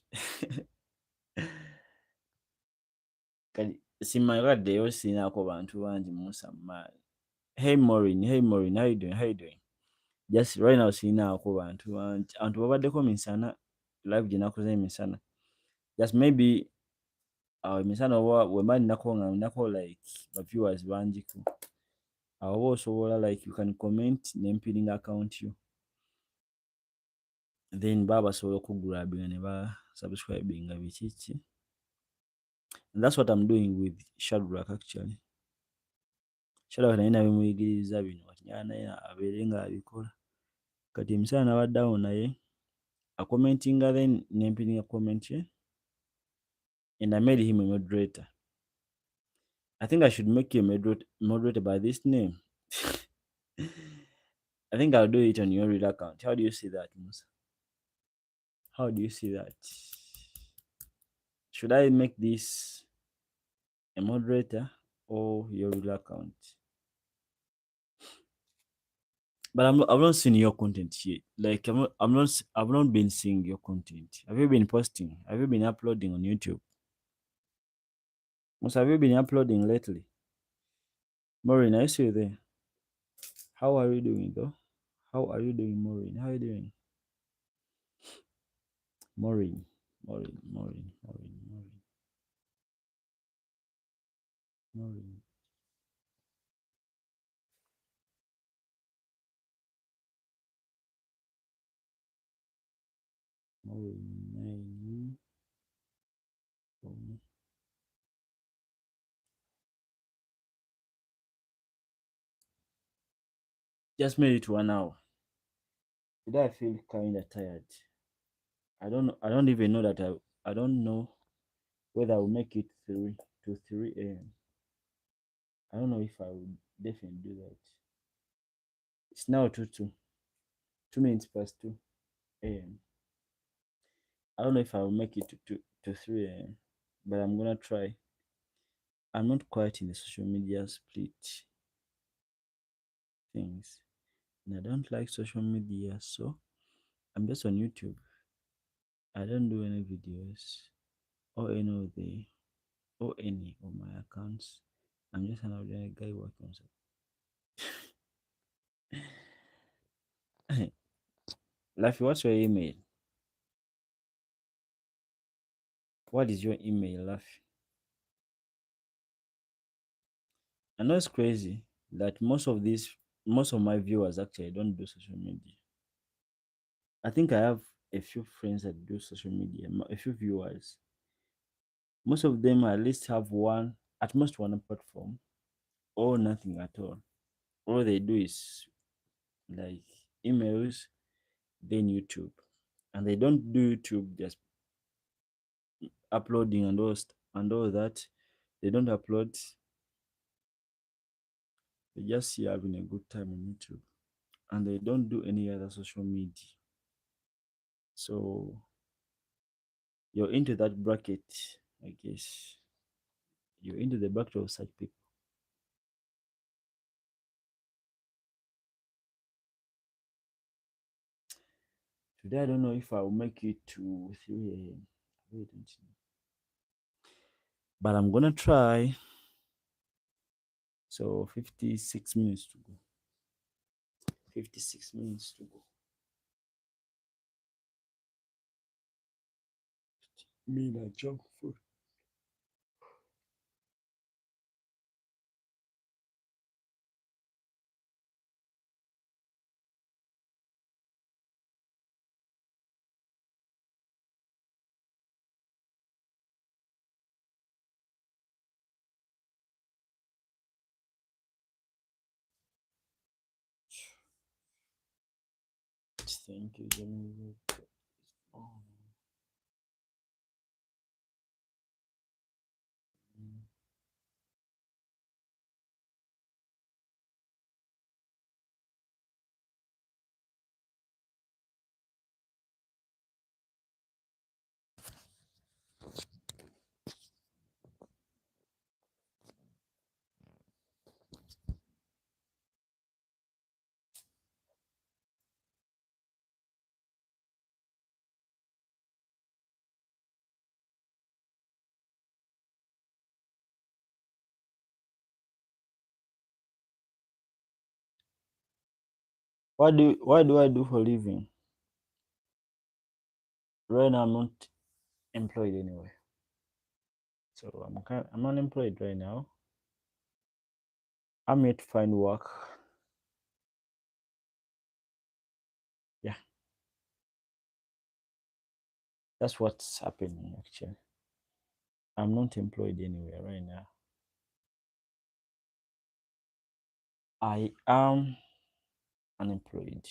Kati simangaddeyo sinaako bantu bangi Musa maali. Hey Maureen, how you doing? How you doing? Just right now sinaako bantu bangi. Abantu babaddeko misana live gye nakoze misana. Just maybe emisana oba wemba ninako like ba viewers bangiko. Awo osobola like you can comment n'empiringa account yo. Then baba basobola okugrabinga ne ba subscribinga bikiki. And that's what I'm doing with Shadrach actually. Shadrach naye nabimuyigiriza bino kati naye abeere nga abikola. Kati emisana nabaddawo naye commentinga then n'empiringa comment ye. And I made him a moderator. I think I should make you a moderator by this name. I think I'll do it on your real account. How do you see that, Musa? How do you see that? Should I make this a moderator or your real account? But I've not seen your content yet. Like I've not been seeing your content. Have you been posting? Have you been uploading on YouTube? Most have you been uploading lately? Maureen, I see you there. How are you doing though? How are you doing, Maureen? How are you doing? Maureen, Maureen, Maureen, Maureen, Maureen, Maureen, Maureen, Maureen, Maureen. Just made it 1 hour. Today I feel kinda tired. I don't know. I don't even know that I don't know whether I will make it 3 to 3 a.m. I don't know if I would definitely do that. It's now 2 minutes past 2 a.m. I don't know if I will make it to 3 a.m. But I'm gonna try. I'm not quite in the social media split things. And I don't like social media, so I'm just on YouTube. I don't do any videos or any of my accounts. I'm just an ordinary guy working on something. Laffy, what's your email? What is your email, Laffy? I know it's crazy that most of my viewers actually don't do social media. I think I have a few friends that do social media, a few viewers. Most of them at least have at most one platform, or nothing at all. All they do is like emails, then YouTube, and they don't do YouTube just uploading and all that. They don't upload. They just see having a good time on YouTube, and they don't do any other social media. So you're into that bracket, I guess. You're into the bracket of such people. Today, I don't know if I'll make it to 3 a.m. I really don't know. But I'm gonna try. So 56 minutes to go. 56 minutes to go. Me like junk food. Thank you, Jamie. Oh, mm. What do I do for living? Right now, I'm not employed anywhere. So I'm unemployed right now. I'm yet to find work. Yeah, that's what's happening actually. I'm not employed anywhere right now. I am unemployed.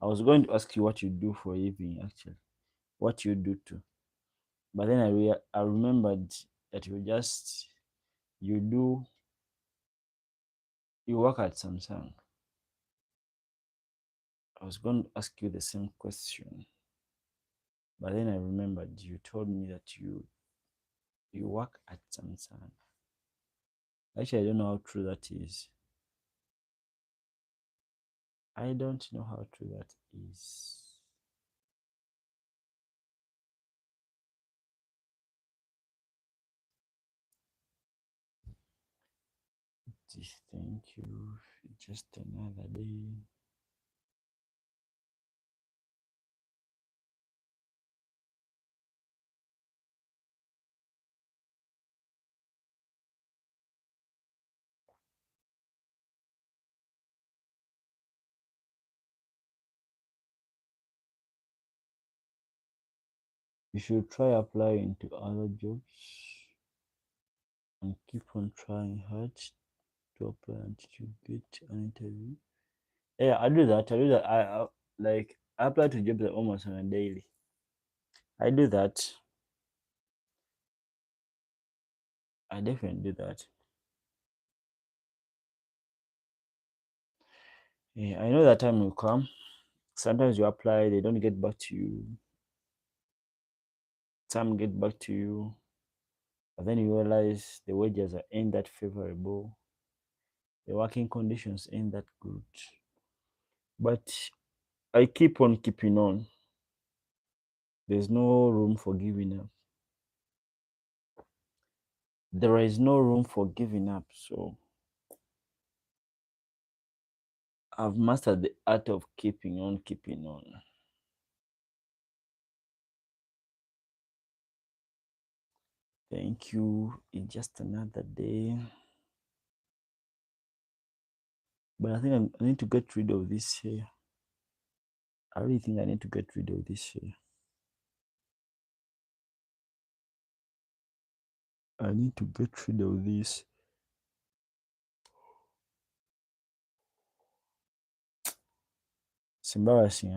I was going to ask you what you do for a living actually. What you do too. But then I remembered that you do you work at Samsung. I was going to ask you the same question, but then I remembered you told me that You work at Samsung. Actually, I don't know how true that is. I don't know how true that is. Just thank you. Just another day. You should try applying to other jobs and keep on trying hard to apply until you get an interview. Yeah, I do that. I do that. I apply to jobs almost on a daily. I do that. I definitely do that. Yeah, I know that time will come. Sometimes you apply, they don't get back to you. Some get back to you, but then you realize the wages ain't that favorable. The working conditions ain't that good. But I keep on keeping on. There's no room for giving up. There is no room for giving up. So I've mastered the art of keeping on, keeping on. Thank you. It's just another day. But I think I need to get rid of this here. I really think I need to get rid of this here. I need to get rid of this. It's embarrassing.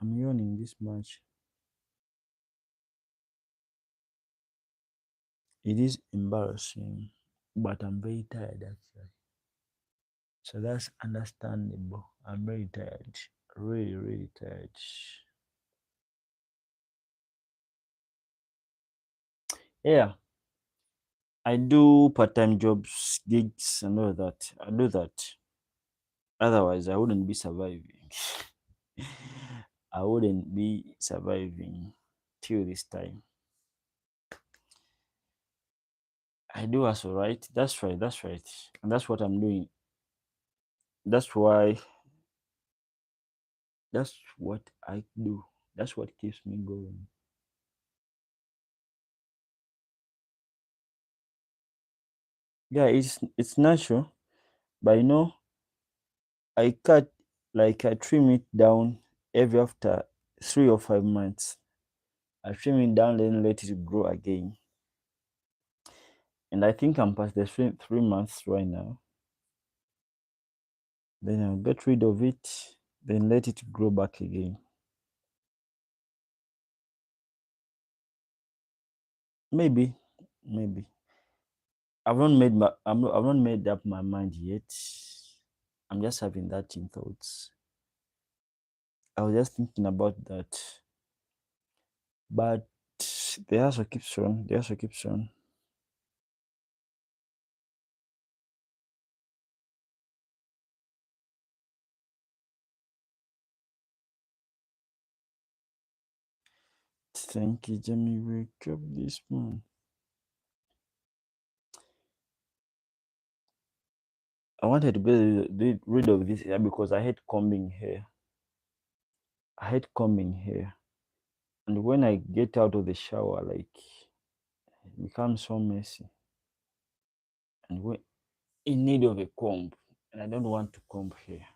I'm yawning this much. It is embarrassing, but I'm very tired actually. So that's understandable. I'm very tired. Really, really tired. Yeah. I do part-time jobs, gigs, and all that. I do that. Otherwise, I wouldn't be surviving. I wouldn't be surviving till this time. I do also, right? That's right. That's right. And that's what I'm doing. That's why. That's what I do. That's what keeps me going. Yeah, it's natural, but I cut I trim it down every after 3 or 5 months. I trim it down, then let it grow again. And I think I'm past the 3 months right now. Then I'll get rid of it, then let it grow back again. Maybe, maybe. I've not made up my mind yet. I'm just having that in thoughts. I was just thinking about that. But the hustle keeps on. The hustle keeps on. Thank you, Jamie. Wake up this morning. I wanted to get rid of this hair because I hate combing hair. I hate combing hair. And when I get out of the shower, it becomes so messy. And when in need of a comb, and I don't want to comb hair.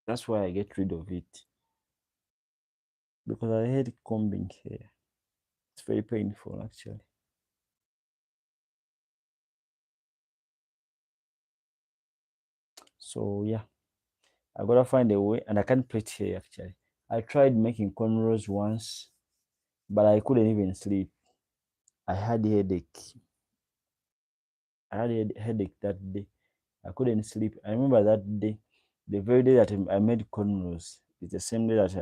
That's why I get rid of it. Because I hate combing hair. It's very painful actually. So yeah, I gotta find a way and I can't plait hair actually. I tried making cornrows once, but I couldn't even sleep. I had a headache. I had a headache that day. I couldn't sleep. I remember that day, the very day that I made cornrows. It's the same day that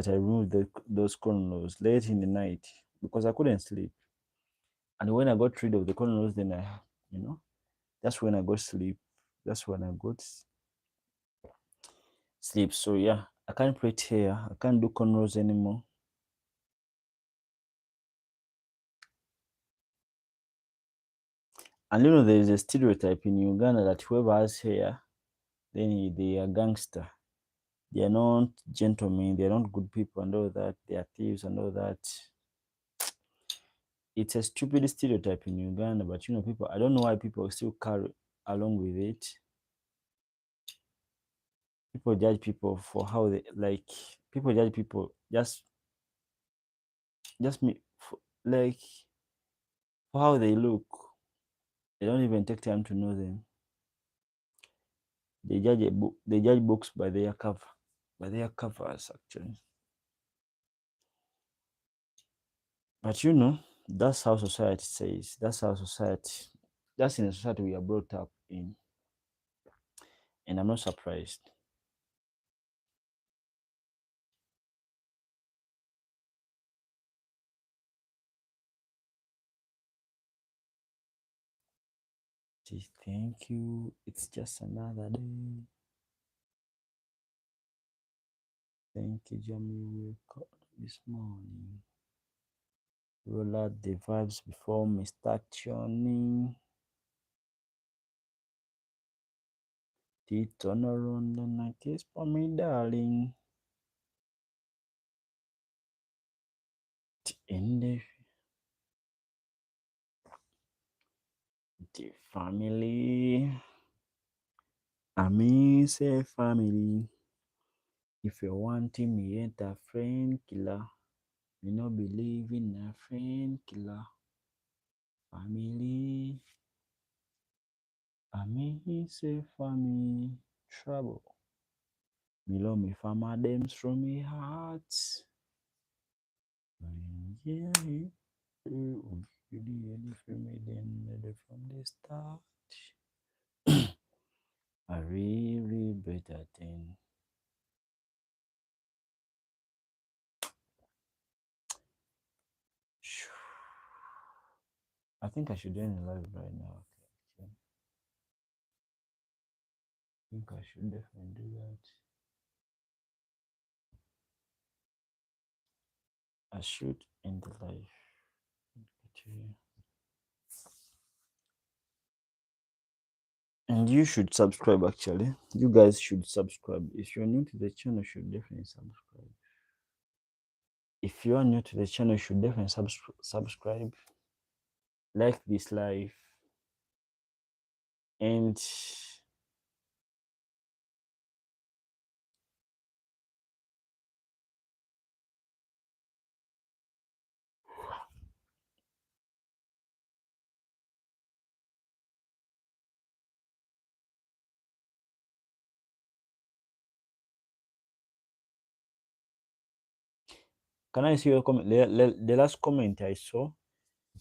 I removed those cornrows late in the night because I couldn't sleep. And when I got rid of the cornrows, then that's when I got sleep. That's when I got sleep. So yeah, I can't plait hair. I can't do cornrows anymore. And there is a stereotype in Uganda that whoever has hair, then they are gangster. They are not gentlemen. They are not good people and all that. They are thieves and all that. It's a stupid stereotype in Uganda, but people. I don't know why people still carry along with it. People judge people for how they like. People judge people just me like for how they look. They don't even take time to know them. They judge a book. They judge books by their cover, by their covers actually. But that's how society says. That's how society. That's in the society we are brought up in, and I'm not surprised. Thank you. It's just another day. Thank you, Jamie. We woke up this morning. Roll out the vibes before me start tuning. Turn around and a kiss for me, darling. In the family. I mean, say family. If you want him, he ain't a friend killer. Me no believe in a friend killer. Family. I mean, say family. Trouble. Me love me farmer them from me heart. Yeah, you did for me then from the start. A really better thing. I think I should end live right now. Okay. I think I should definitely do that. I should end the live. Okay. And you should subscribe actually. You guys should subscribe. If you're new to the channel, you should definitely subscribe. If you are new to the channel, you should definitely subscribe. Like this live. And can I see your comment? The last comment I saw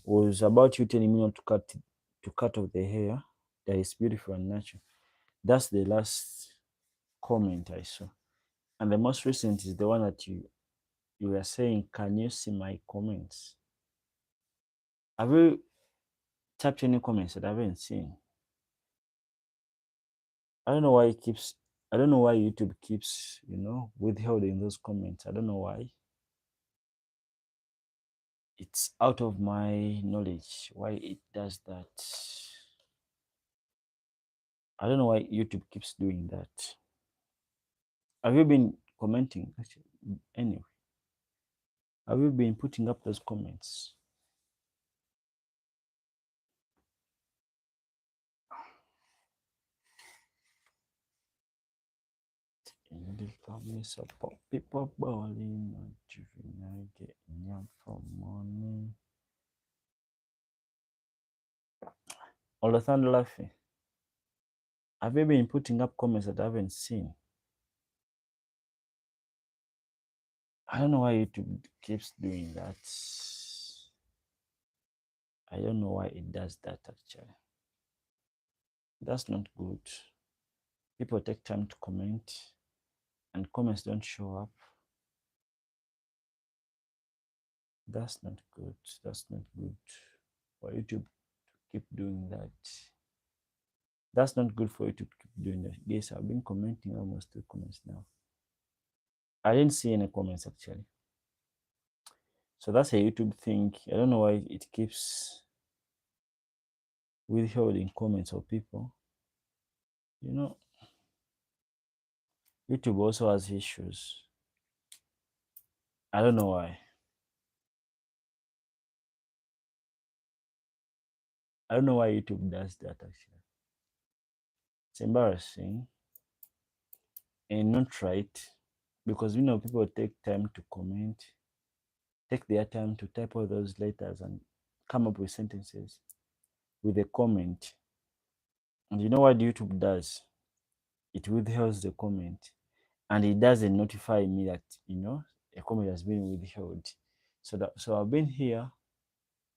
was about you telling me not to cut off the hair. That is beautiful and natural. That's the last comment I saw. And the most recent is the one that you were saying, can you see my comments? Have you tapped any comments that I haven't seen? I don't know why it keeps I don't know why YouTube keeps, withholding those comments. I don't know why. It's out of my knowledge why it does that. I don't know why YouTube keeps doing that. Have you been commenting? Actually, anyway, have you been putting up those comments? In the family support people balling, not juvenile getting young for money. All the thunder laughing. Have you been putting up comments that I haven't seen? I don't know why YouTube keeps doing that. I don't know why it does that actually. That's not good. People take time to comment and comments don't show up. That's not good. That's not good. for YouTube to keep doing that. That's not good for YouTube to keep doing that. Guys, I've been commenting almost 2 comments now. I didn't see any comments actually. So that's a YouTube thing. I don't know why it keeps withholding comments of people. You know, YouTube also has issues. I don't know why. I don't know why YouTube does that actually. It's embarrassing and not right, because people take time to comment, take their time to type all those letters and come up with sentences with a comment. And you know what YouTube does? It withholds the comment and it doesn't notify me that a comment has been withheld. So I've been here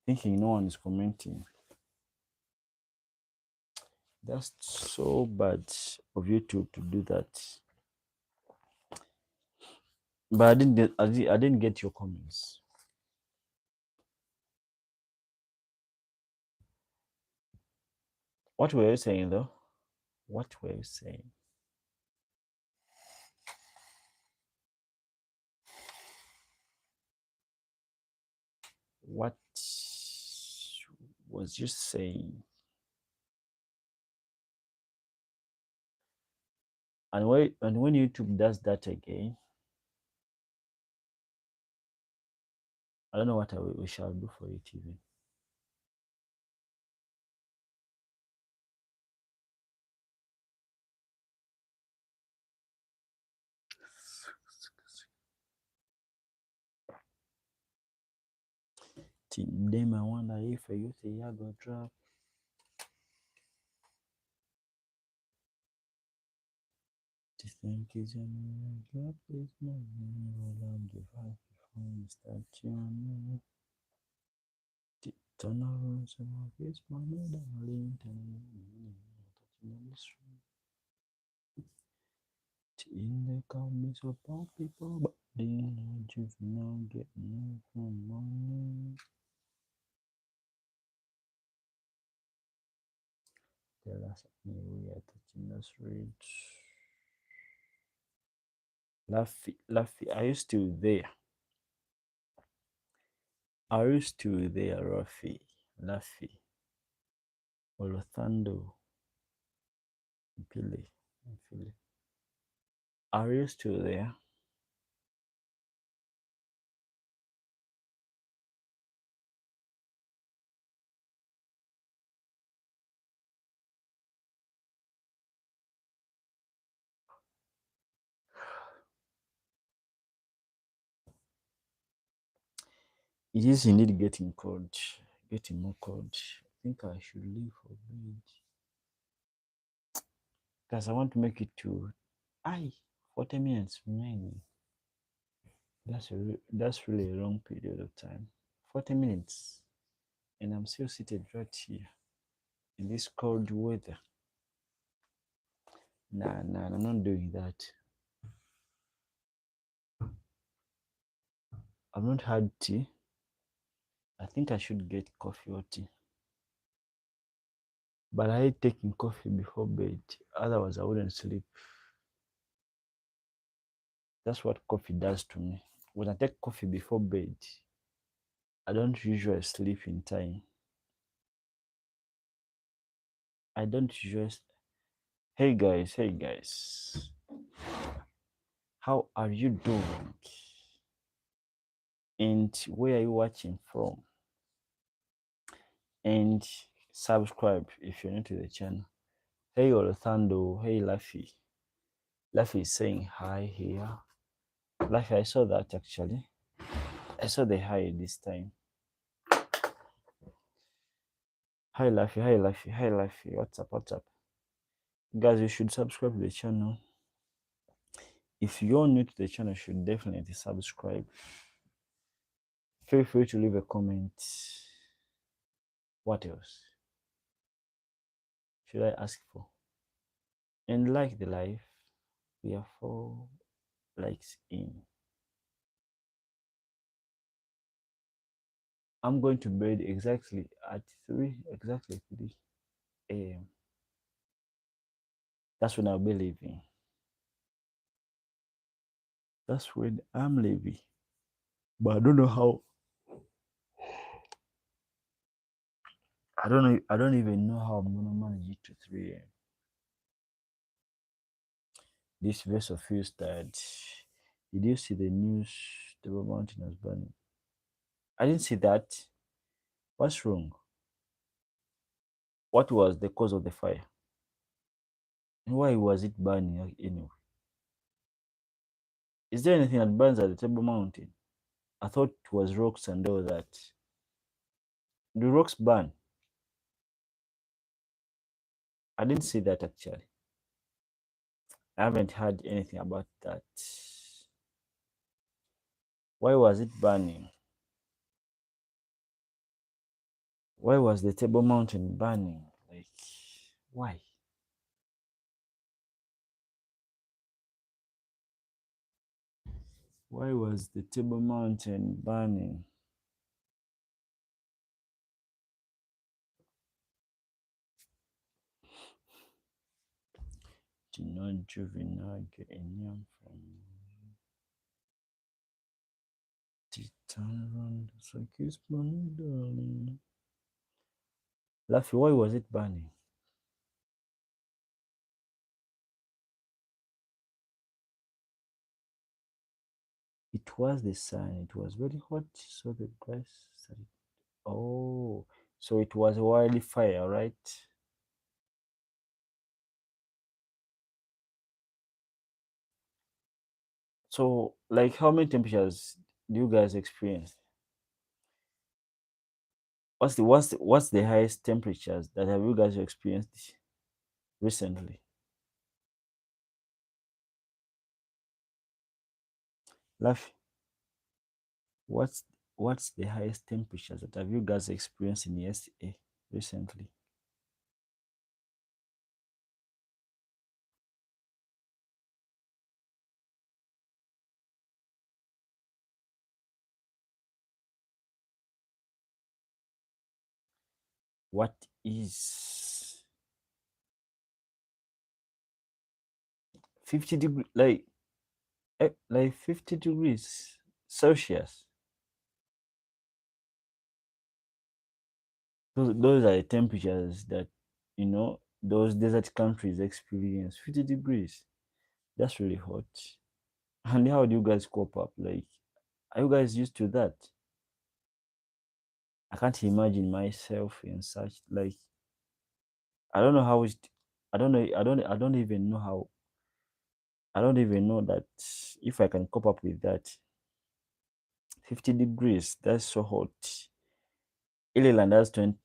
thinking no one is commenting. That's so bad of YouTube to do that. But I didn't get your comments. What were you saying though? What were you saying? What was you saying? And when YouTube does that again, I don't know what we shall do for it even. Them I wonder if a youth a year go drop. To think is a drop this morning, roll on the vibe before we start tuning. Turn around some of his money, darling, touching on the street. In the comments of all people, but they know juvenile getting from money. Tell us we are touching the street. Laffy, are you still there? Are you still there, Rafi? Laffy. Olothando. Mpile. Are you still there? It is indeed getting cold. Getting more cold. I think I should leave for bed. Because I want to make it to 40 minutes remaining. That's really a long period of time. 40 minutes. And I'm still seated right here in this cold weather. Nah, I'm not doing that. I've not had tea. I think I should get coffee or tea. But I hate taking coffee before bed. Otherwise, I wouldn't sleep. That's what coffee does to me. When I take coffee before bed, I don't usually sleep in time. I don't usually. Hey guys. How are you doing? And where are you watching from? And subscribe if you're new to the channel. Hey Olothando, hey Laffy. Laffy is saying hi here. Laffy, I saw that actually. I saw the hi this time. Hi Laffy. What's up? Guys, you should subscribe to the channel. If you're new to the channel, you should definitely subscribe. Feel free to leave a comment. What else should I ask for? And like the live. We are 4 likes in. I'm going to bed exactly at 3 a.m. That's when I'll be leaving. That's when I'm leaving. But I don't know how. I don't know. I don't even know how I'm gonna manage it to 3 a.m. This vessel feels tired. Did you see the news? The mountain was burning. I didn't see that. What's wrong? What was the cause of the fire? Why was it burning anyway? Is there anything that burns at the Table Mountain? I thought it was rocks and all that. Do rocks burn? I didn't see that actually. I haven't heard anything about that. Why was it burning? Why was the Table Mountain burning? Like, why? Why was the Table Mountain burning? Did not Juvenal get a name from Titan around the circus burning, darling? Laffy, why was it burning? It was the sun. It was very hot, so the grass started. Oh, so it was a wildfire, right? So, like, how many temperatures do you guys experience? What's the highest temperatures that have you guys experienced recently? Laugh. What's the highest temperatures that have you guys experienced in the SA recently? What is 50 degree like 50 degrees Celsius? Those are the temperatures that those desert countries experience. 50 degrees. That's really hot. And how do you guys cope up? Like, are you guys used to that? I can't imagine myself in such, like, I don't know how it I don't know I don't even know how I don't even know that if I can cope up with that. 50 degrees, that's so hot. Ireland has 20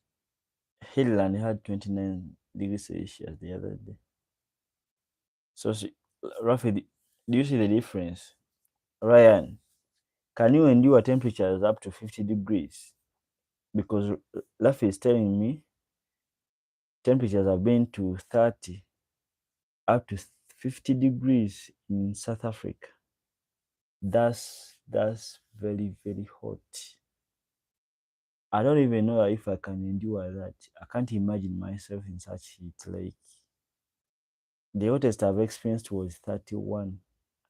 Ireland had 29 degrees Celsius the other day. So roughly, do you see the difference? Ryan, can you endure temperatures up to 50 degrees? Because Rafi is telling me temperatures have been to 30 up to 50 degrees in South Africa. That's very, very hot. I don't even know if I can endure that. I can't imagine myself in such heat. Like, the hottest I've experienced was 31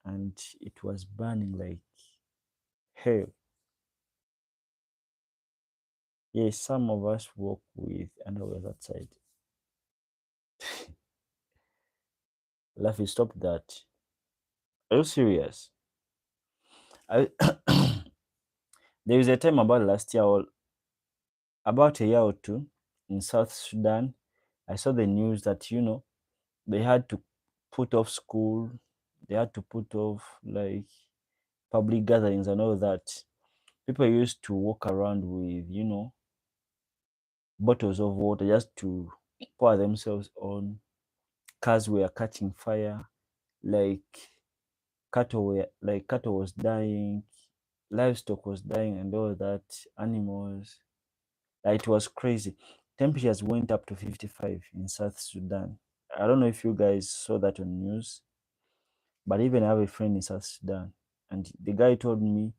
and it was burning like hell. Yes, some of us walk with underwear outside. Laffy, stop that. Are you serious? I, there is a time about last year or about a year or two in South Sudan. I saw the news that they had to put off school, they had to put off like public gatherings and all that. People used to walk around with bottles of water just to pour themselves on. Cars were catching fire, like cattle was dying, livestock was dying, and all that. Animals, like, it was crazy. Temperatures went up to 55 in South Sudan. I don't know if you guys saw that on news, but even I have a friend in South Sudan, and the guy told me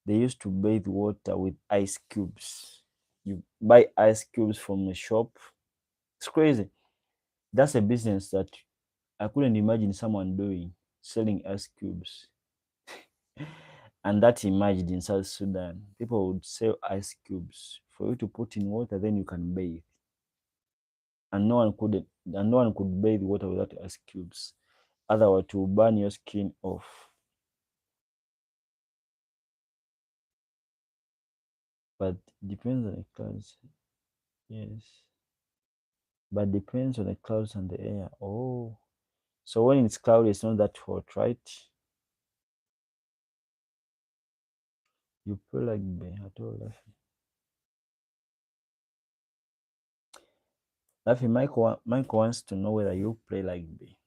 They used to bathe water with ice cubes. You buy ice cubes from the shop. It's crazy. That's a business that I couldn't imagine someone doing, selling ice cubes. And that emerged in South Sudan. People would sell ice cubes for you to put in water, then you can bathe. And no one could bathe water without ice cubes. Otherwise, it will burn your skin off. But depends on the clouds. Yes. But depends on the clouds and the air. Oh. So when it's cloudy, it's not that hot, right? You play like me at all, Laffy. Laffy, Mike wants to know whether you play like me.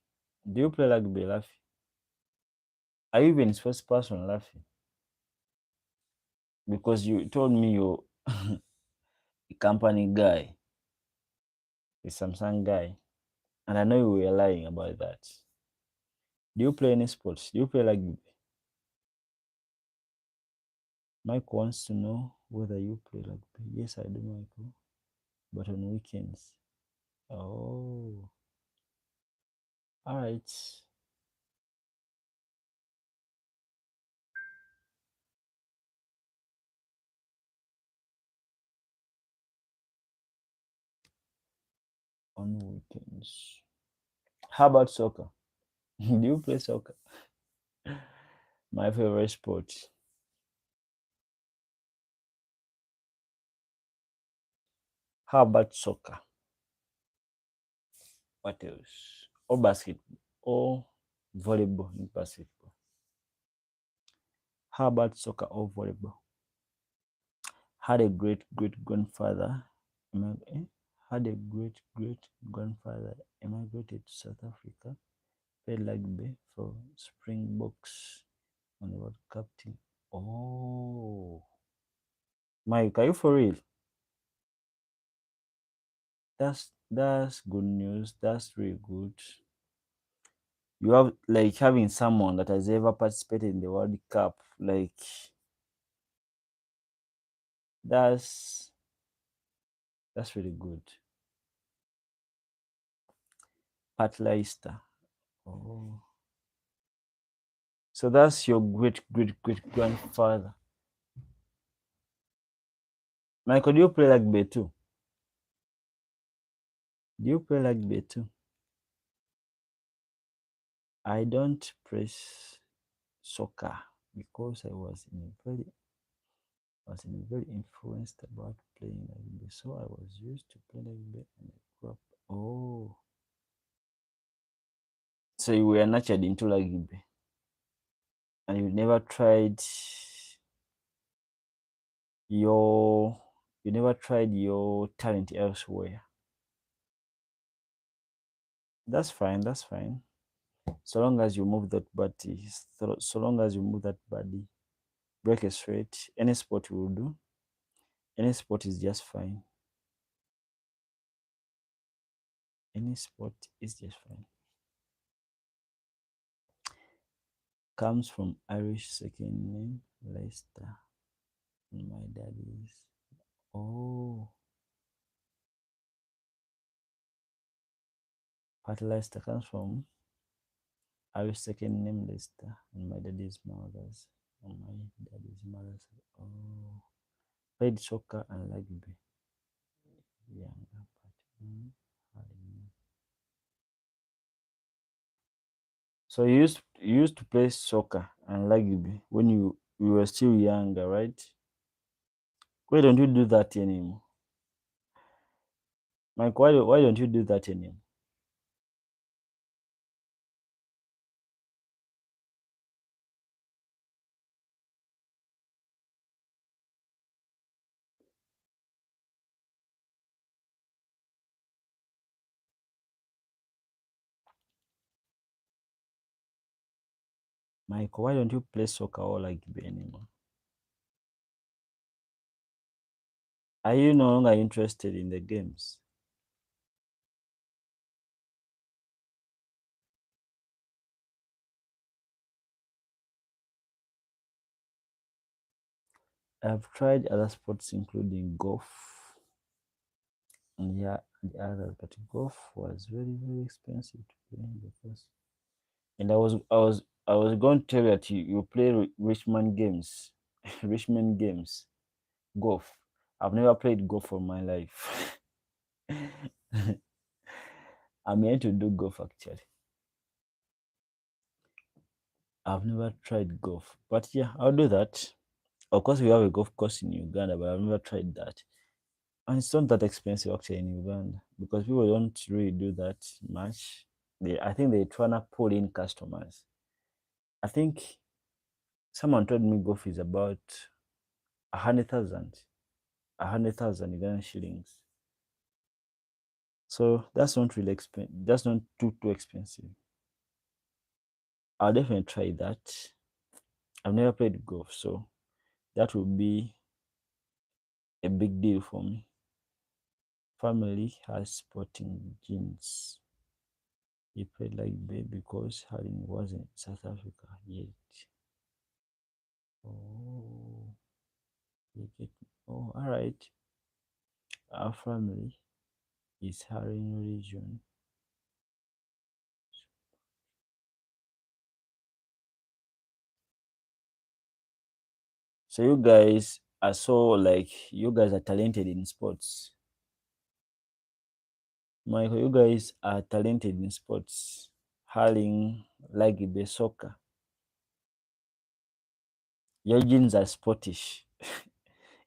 Do you play like me, Laffy? Are you even first person, Laffy? Because you told me you're a company guy, a Samsung guy, and I know you were lying about that. Do you play any sports? Do you play like me? Mike wants to know whether you play like me. Yes, I do, Michael. But on weekends. Oh, all right. On weekends. How about soccer? Do you play soccer? My favorite sport. How about soccer? What else? Or basketball? Or volleyball in basketball? How about soccer or volleyball? Had a great great grandfather. Had a great great grandfather immigrated to South Africa. Played rugby for Springboks on the World Cup team. Oh, Mike, are you for real? That's good news. That's really good. You have like having someone that has ever participated in the World Cup. Like that's that's really good. Pat Leicester. Oh, so that's your great great great grandfather. Michael, do you play rugby too? Do you play rugby too? I don't play soccer because I was in very influenced about playing rugby. So I was used to play rugby and I grew up. Oh, so you were nurtured into rugby and your you never tried your talent elsewhere. That's fine. That's fine. So long as you move that body, so long as you move that body, break a sweat, any sport will do. Any sport is just fine. Any sport is just fine. Comes from Irish second name, Leicester. My dad is. Oh, but Leicester comes from Irish second name, Leicester. And my dad is Mother's. And my dad is Mother's. Oh, played soccer and rugby. Younger part. I know. So you used to play soccer and rugby when you were still younger, right? Why don't you do that anymore? Mike, why don't you do that anymore? Mike, why don't you play soccer or rugby anymore? Are you no longer interested in the games? I've tried other sports including golf and yeah, the others, but golf was very very expensive to play because. And I was going to tell you that you play Richmond games, Richmond games, golf. I've never played golf for my life. I'm here to do golf actually. I've never tried golf, but yeah, I'll do that. Of course, we have a golf course in Uganda, but I've never tried that. And it's not that expensive actually in Uganda because people don't really do that much. I think they're trying to pull in customers. I think someone told me golf is about 100,000, 100,000 Ugandan shillings. So that's not really expensive. That's not too expensive. I'll definitely try that. I've never played golf, so that will be a big deal for me. Family has sporting genes. He played like baby because Haring was in South Africa yet. Oh, you get oh, all right. Our family is Haring region. So you guys are so like you guys are talented in sports. Michael, you guys are talented in sports. Hurling, rugby, soccer. Your genes are sportish.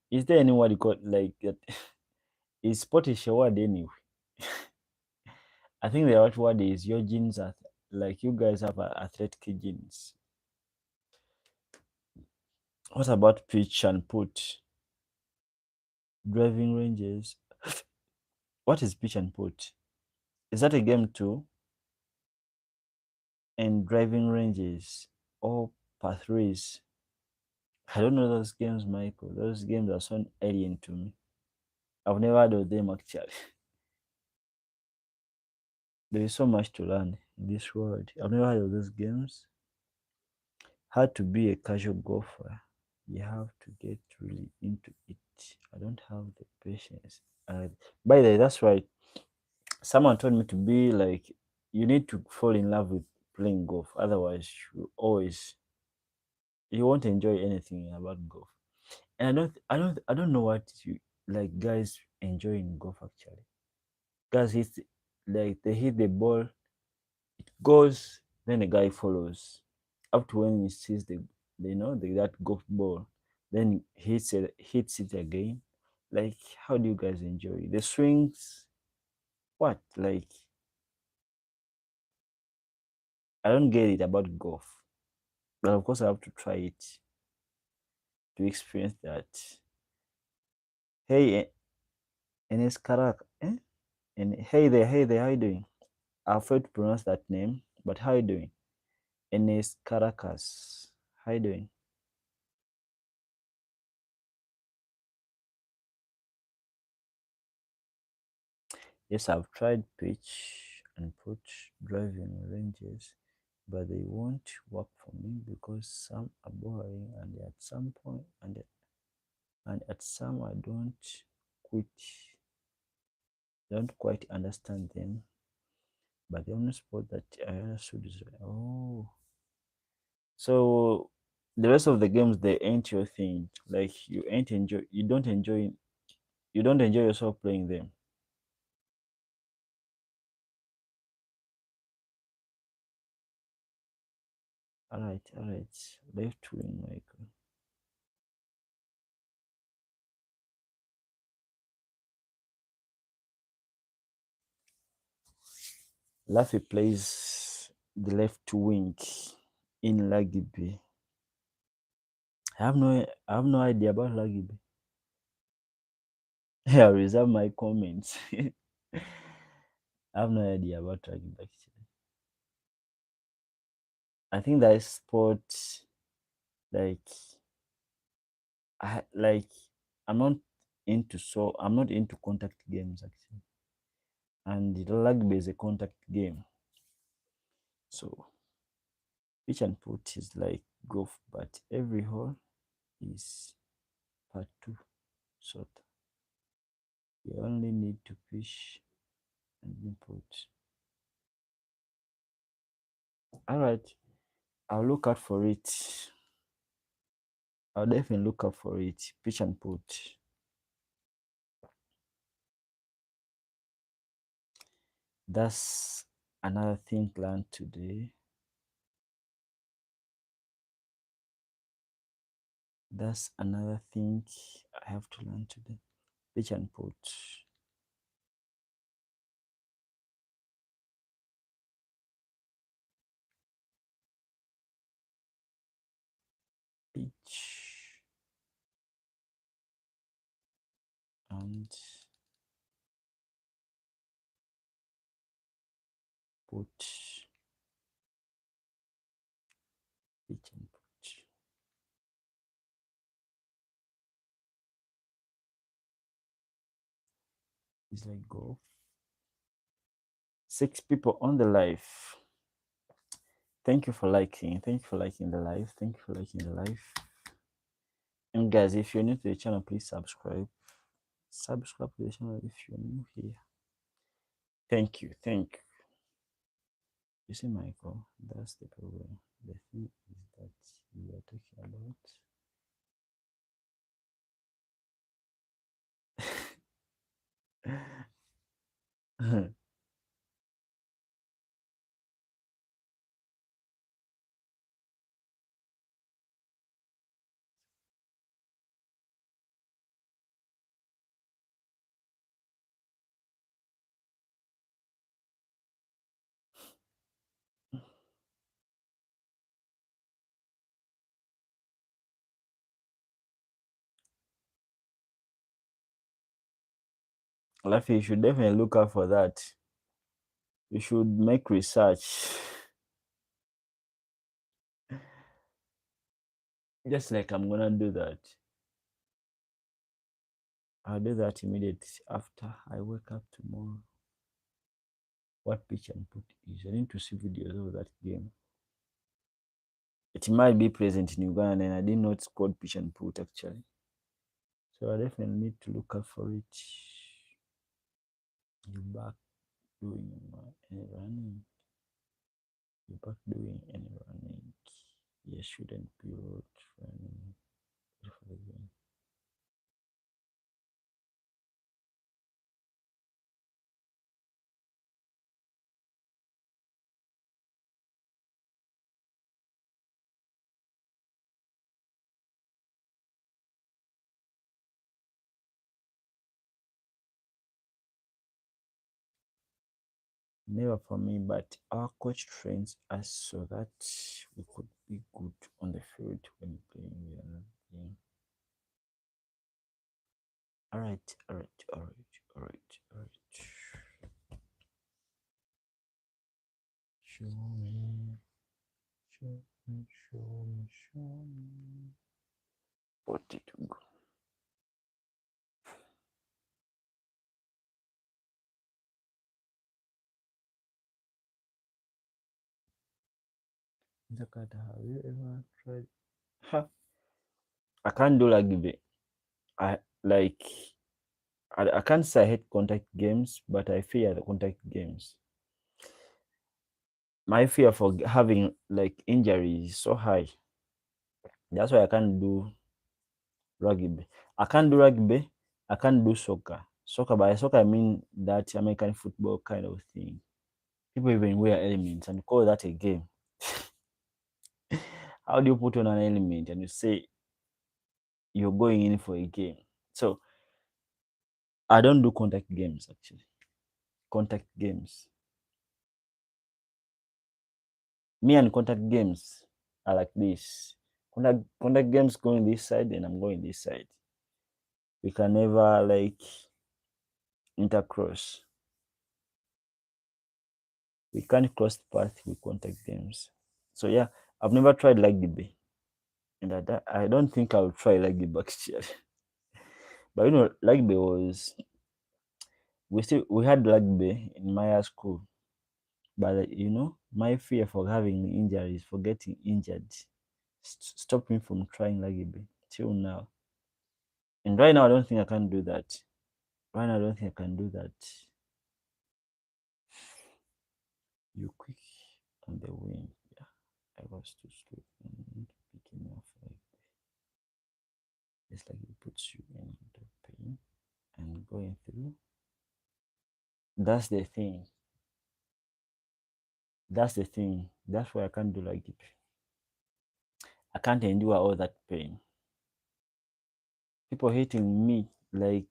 Is there any word you call like that? Is sportish a word anyway? I think the right word is your genes are like you guys have athletic genes. What about pitch and put? Driving ranges. What is pitch and put? Is that a game too? And driving ranges or pathways. I don't know those games, Michael. Those games are so alien to me. I've never heard of them actually. There is so much to learn in this world. I've never heard of those games. How to be a casual golfer. You have to get really into it. I don't have the patience. By the way, that's right. Someone told me to be like, you need to fall in love with playing golf. Otherwise, you won't enjoy anything about golf. And I don't know what you like guys enjoy in golf actually. Guys hit like they hit the ball, it goes, then the guy follows up to when he sees that golf ball, then hits it again. Like, how do you guys enjoy the swings? What like I don't get it about golf, but of course I have to try it to experience that. Hey, Enes Karak, eh? And hey there, how you doing? I'm afraid to pronounce that name, but how you doing? Enes Caracas, how you doing? Yes, I've tried pitch and put driving ranges, but they won't work for me because some are boring and at some point and at some I quit don't quite understand them. But the only sport that I understood is so the rest of the games they ain't your thing. Like you don't enjoy yourself playing them. All right. Left wing, Michael. Laffy plays the left wing in rugby. I have no idea about rugby. I reserve my comments. I have no idea about rugby actually. I think that is sport like I like I'm not I'm not into contact games actually. And the rugby is a contact game. So pitch and put is like golf, but every hole is We only need to fish and input. All right, I'll look out for it. I'll definitely look out for it. Pitch and put. That's another thing learned today. That's another thing I have to learn today. Pitch and put. Pitch and put. Pitch and put. It's like golf. 6 people on the live. Thank you for liking. Thank you for liking the live. Thank you for liking the live. And guys, if you're new to the channel, please subscribe. Subscribe to the channel if you're new here. Thank you. Thank you. You see, Michael, that's the problem. The thing is that we are talking about. Laffy, you should definitely look out for that. You should make research. Just like I'm gonna do that. I'll do that immediately after I wake up tomorrow. What pitch and put is. I need to see videos of that game. It might be present in Uganda, and I didn't know it's called pitch and put actually. So I definitely need to look out for it. You back doing any running? You back doing any running? You shouldn't be running for the game. Never for me, but our coach trains us so that we could be good on the field when playing the other game. All right, all right, all right, all right, all right. Show me, show me, show me, show me. What did you go? Zakata, have you ever tried? Ha! I can't do rugby. I like. I can't say I hate contact games, but I fear the contact games. My fear for having like injury is so high. That's why I can't do rugby. I can't do rugby. I can't do soccer. Soccer, by soccer I mean that American football kind of thing. People even wear elements and call that a game. How do you put on an element and you say you're going in for a game? So I don't do contact games actually. Contact games. Me and contact games are like this. Contact games going this side and I'm going this side. We can never like intercross. We can't cross the path with contact games. So yeah, I've never tried rugby, and I don't think I'll try rugby actually. But you know, rugby was we had rugby in my high school, but you know, my fear for having injuries, for getting injured, stopped me from trying rugby till now. And right now, I don't think I can do that. Right now, I don't think I can do that. You quick on the wing. Yeah, I was too slow and picking off like it's like it puts you into pain and going through. That's the thing. That's the thing. That's why I can't do like it. I can't endure all that pain. People hitting me like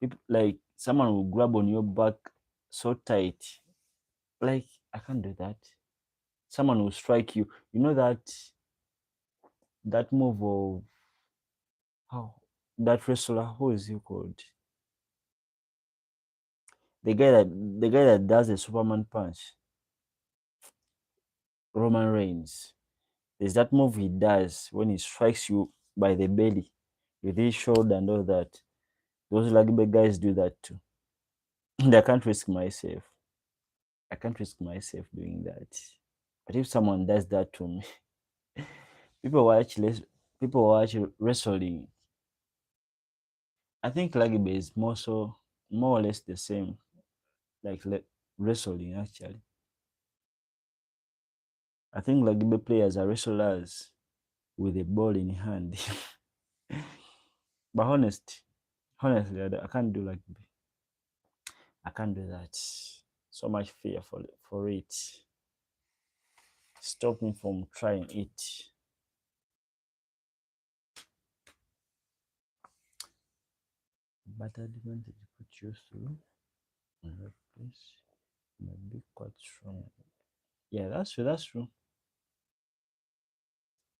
people like someone will grab on your back so tight. Like I can't do that. Someone will strike you. You know that move of how that wrestler, who is he called? The guy that does the Superman punch, Roman Reigns. There's that move he does when he strikes you by the belly with his shoulder and all that. Those rugby guys do that too. I can't risk myself. I can't risk myself doing that. But if someone does that to me, people watch less. People watch wrestling. I think rugby is more or less the same like wrestling actually. I think rugby players are wrestlers with a ball in hand. But honestly, I can't do rugby. I can't do that. So much fear for it. Stop me from trying it. But advantage put you through in that place. Maybe quite strong. Yeah, that's true. That's true.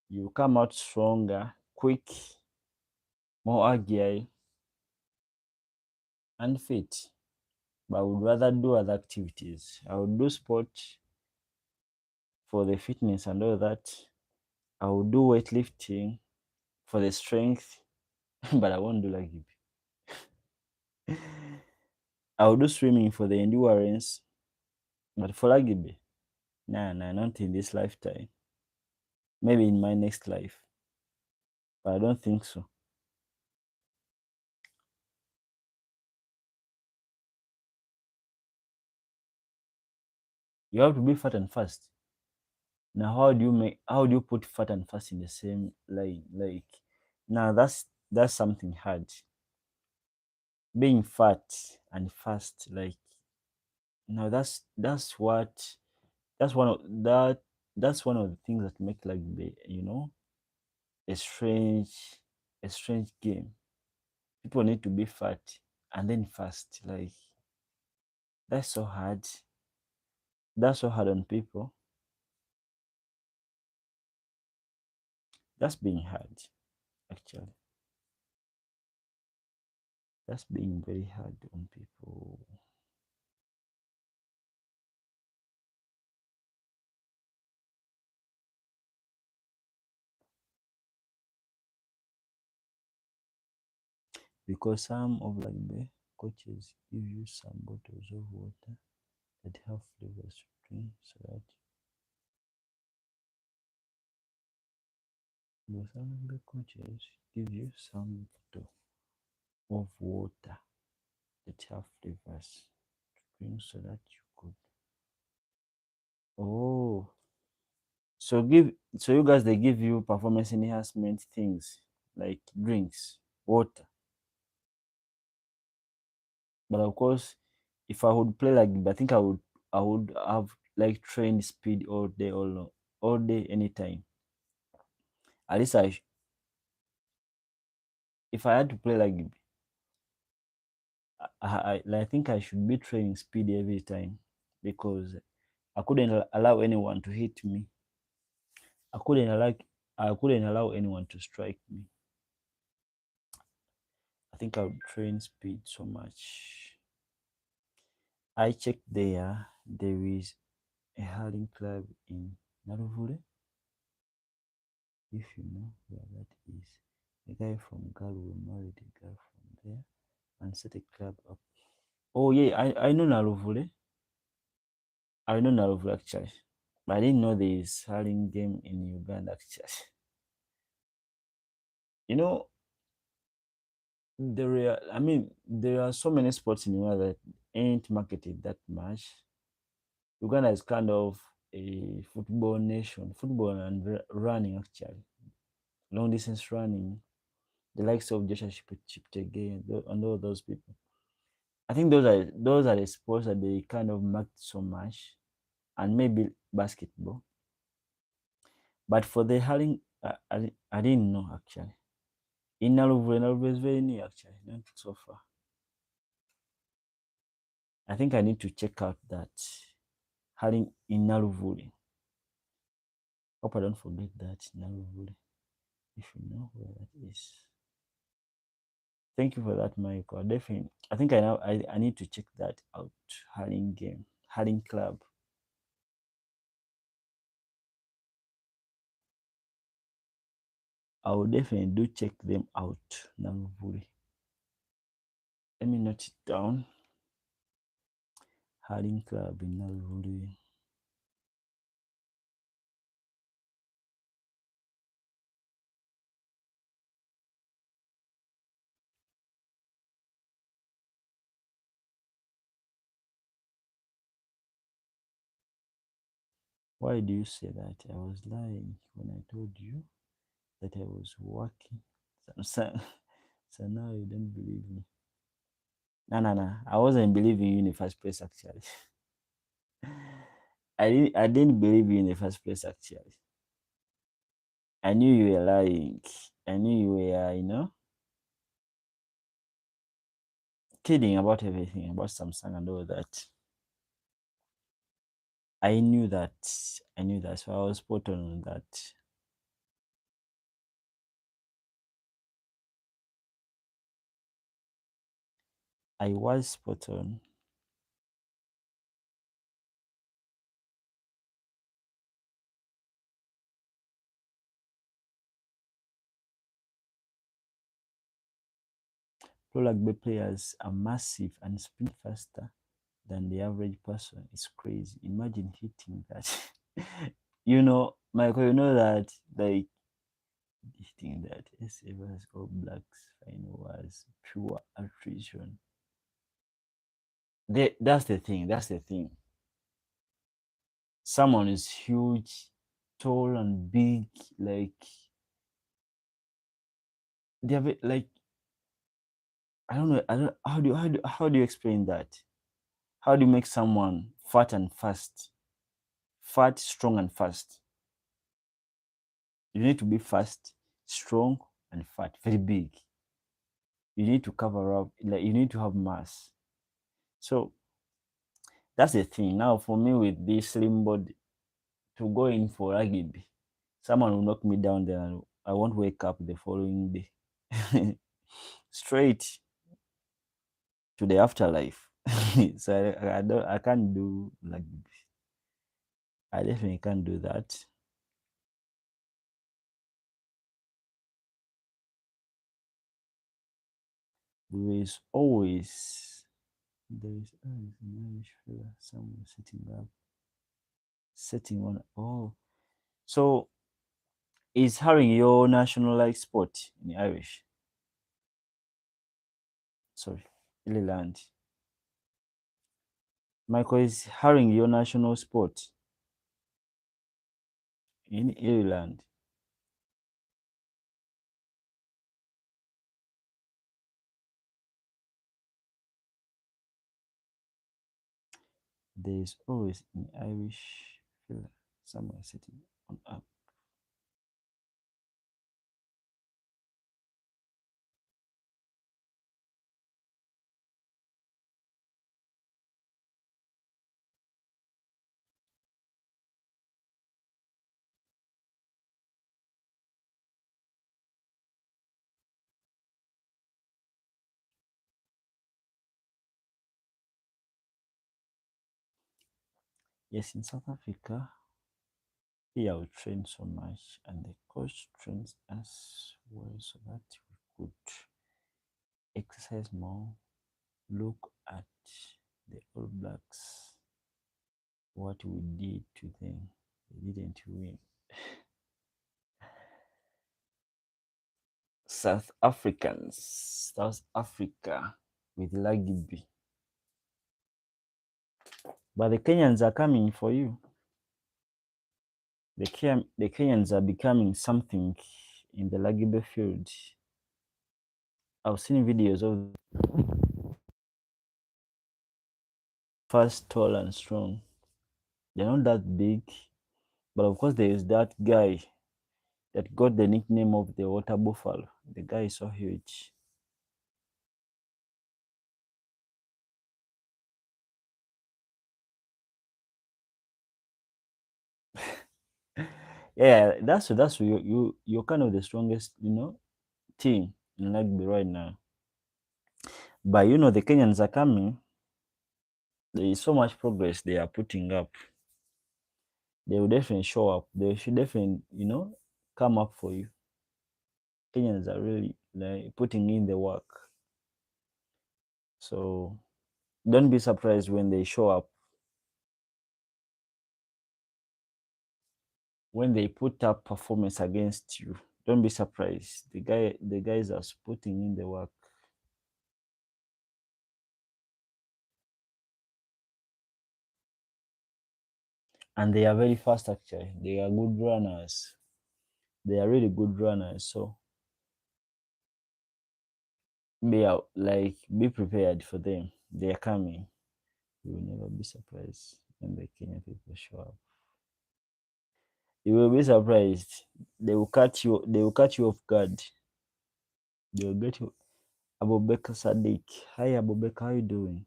You come out stronger, quick, more agile, and fit. But I would rather do other activities. I would do sport for the fitness and all that. I would do weightlifting for the strength, but I won't do like it. I would do swimming for the endurance, but for rugby, nah, not in this lifetime. Maybe in my next life, but I don't think so. You have to be fat and fast. Now, how do you put fat and fast in the same line? Like, now that's something hard. Being fat and fast, like, now that's one of that that's one of the things that make like a strange a strange game. People need to be fat and then fast. Like that's so hard. That's so hard on people. That's being hard, actually. That's being very hard on people. Because some of like the coaches give you some bottles of water that have flavors to drink so that because some of the coaches give you some bottle of water that have flavors to drink so that you could oh so you guys they give you performance enhancement things like drinks, water. But of course, if I would play like I think I would have like trained speed all day all day anytime. At least if I had to play like I think I should be training speed every time because I couldn't allow anyone to hit me. I couldn't allow I couldn't allow anyone to strike me. I think I would train speed so much. I checked there is a hurling club in Naruvule. If you know where that is, a guy from Galway married a girl from there and set a club up. Oh yeah, I know Naruvule. I know Naruvule actually, but I didn't know there is hurling game in Uganda actually. You know, there are so many sports in the world that ain't marketed that much. Uganda is kind of a football nation, football and running actually, long distance running, the likes of Joshua Cheptegei and all those people. I think those are the sports that they kind of marked so much, and maybe basketball. But for the hurling, I didn't know actually. In Naluvu is very new actually, not so far. I think I need to check out that hurling in Naluvule. Hope I don't forget that Naluvule. If you know where that is. Thank you for that, Michael. Definitely. I think I need to check that out. Hurling game. Hurling club. I will definitely do check them out. Naluvule. Let me note it down. Hurling club in Naluvule. Why do you say that? I was lying when I told you that I was working. So, so now you don't believe me. No, no, no. I wasn't believing you in the first place, actually. I didn't believe you in the first place, actually. I knew you were lying. I knew you were, kidding about everything, about Samsung and all that. I knew that. I knew that. So I was spot on that. I was spot on. Pro rugby players are massive and sprint faster than the average person. It's crazy. Imagine hitting that. Michael, you know that like hitting that SA vs All Blacks final was pure attrition. That's the thing. That's the thing. Someone is huge, tall and big, like they have like I don't know. I don't how do you explain that? How do you make someone fat and fast? Fat, strong and fast. You need to be fast, strong and fat, very big. You need to cover up, like you need to have mass. So that's the thing. Now for me with this slim body to go in for rugby, someone will knock me down there and I won't wake up the following day. Straight to the afterlife. So I can't do rugby. I definitely can't do that. There is always an Irish fella somewhere sitting on. Oh, so is hurling your national like sport in Irish? Sorry, Ireland. Michael, is hurling your national sport in Ireland? There is always an Irish fella somewhere sitting on up. Yes, in South Africa, here we train so much, and the coach trains us well so that we could exercise more. Look at the All Blacks, what we did to them. They didn't win. South Africans, South Africa with rugby. But the Kenyans are coming for you. The Kenyans are becoming something in the rugby field. I've seen videos of fast, tall, and strong. They're not that big, but of course there is that guy that got the nickname of the water buffalo. The guy is so huge. Yeah, that's you're kind of the strongest, team in rugby right now. But the Kenyans are coming. There is so much progress they are putting up. They will definitely show up. They should definitely, come up for you. Kenyans are really like putting in the work. So don't be surprised when they show up. When they put up performance against you, don't be surprised. The guys are putting in the work. And they are very fast actually. They are good runners. They are really good runners. So be prepared for them. They are coming. You will never be surprised when the Kenyan people show up. You will be surprised. They will catch you. They will catch you off guard. They will get you. Abubakar Sadiq. Hi Abubakar, how you doing?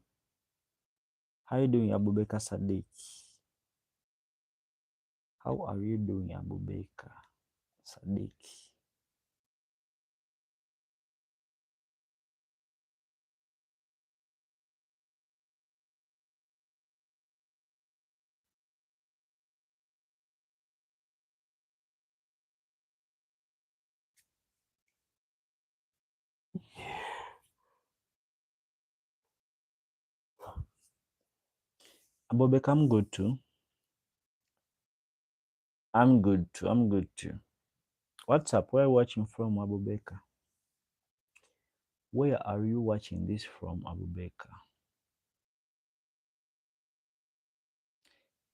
How you doing, Abubakar Sadiq? How are you doing, Abubakar Sadiq? Abubakar, I'm good too. I'm good too. I'm good too. What's up? Where are you watching from, Abubakar? Where are you watching this from, Abubakar?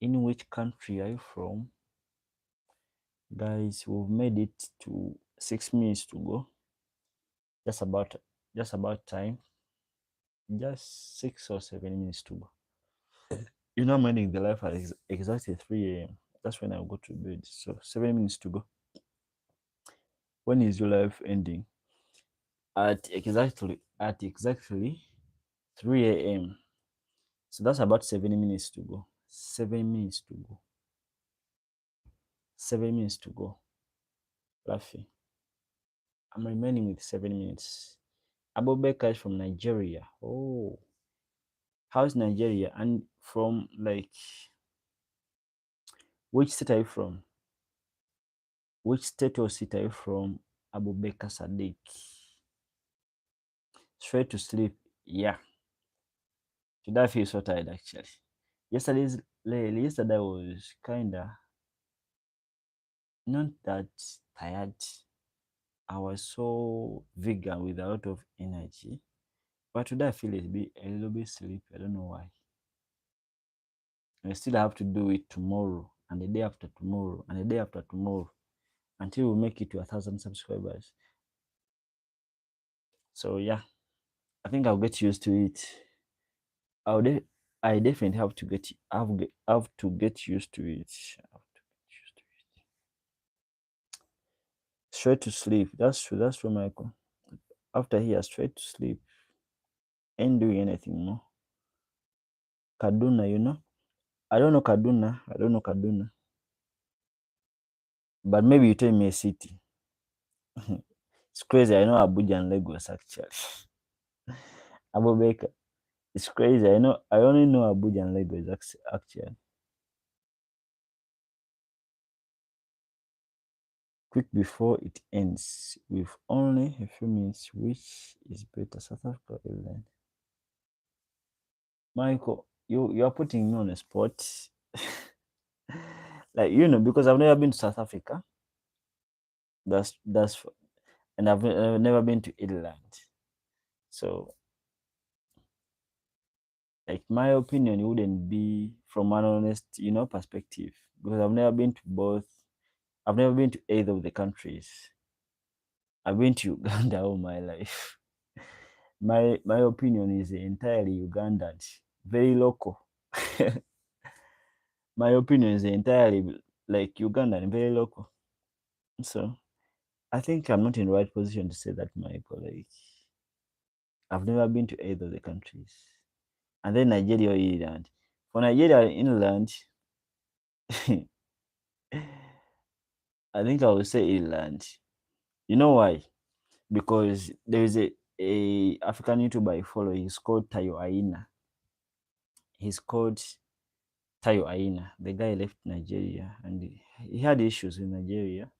In which country are you from? Guys, we've made it to 6 minutes to go. Just about time. Just 6 or 7 minutes to go. I'm ending the life at exactly 3 a.m. That's when I'll go to bed. So 7 minutes to go. When is your life ending? At exactly 3 a.m. So that's about 7 minutes to go. 7 minutes to go. 7 minutes to go. Rafi. I'm remaining with 7 minutes. Abubakar is from Nigeria. Oh, how's Nigeria? And from which state are you from? Which state or city are you from? Abubakar Sadiq. Straight to sleep. Yeah. Today I feel so tired actually. Yesterday was kinda not that tired. I was so vegan with a lot of energy. But today I feel a little bit sleepy. I don't know why. I still have to do it tomorrow and the day after tomorrow and the day after tomorrow until we make it to 1,000 subscribers. So yeah, I think I'll get used to it. I definitely have to get used to it. I have to get used to it. Straight to sleep. That's true. That's true, Michael. After here, straight to sleep. Ain't doing anything more. Kaduna. I don't know Kaduna. I don't know Kaduna. But maybe you tell me a city. It's crazy. I know Abuja and Lagos actually. Abubakar. It's crazy. I only know Abuja and Lagos actually. Quick before it ends, with only a few minutes, which is better, South Africa or England? Michael, you are putting me on a spot. Because I've never been to South Africa. That's and I've never been to Ireland. So, like, my opinion wouldn't be from an honest, perspective, because I've never been to both. I've never been to either of the countries. I've been to Uganda all my life. My opinion is entirely Ugandan, very local. My opinion is entirely like Ugandan, very local. So I think I'm not in the right position to say that, Michael. Like, I've never been to either of the countries. And then Nigeria or Ireland. For Nigeria and Ireland, I think I would say Ireland. You know why? Because there is a African YouTuber I follow. He's called Tayo Aina. He's called Tayo Aina. The guy left Nigeria and he had issues in Nigeria.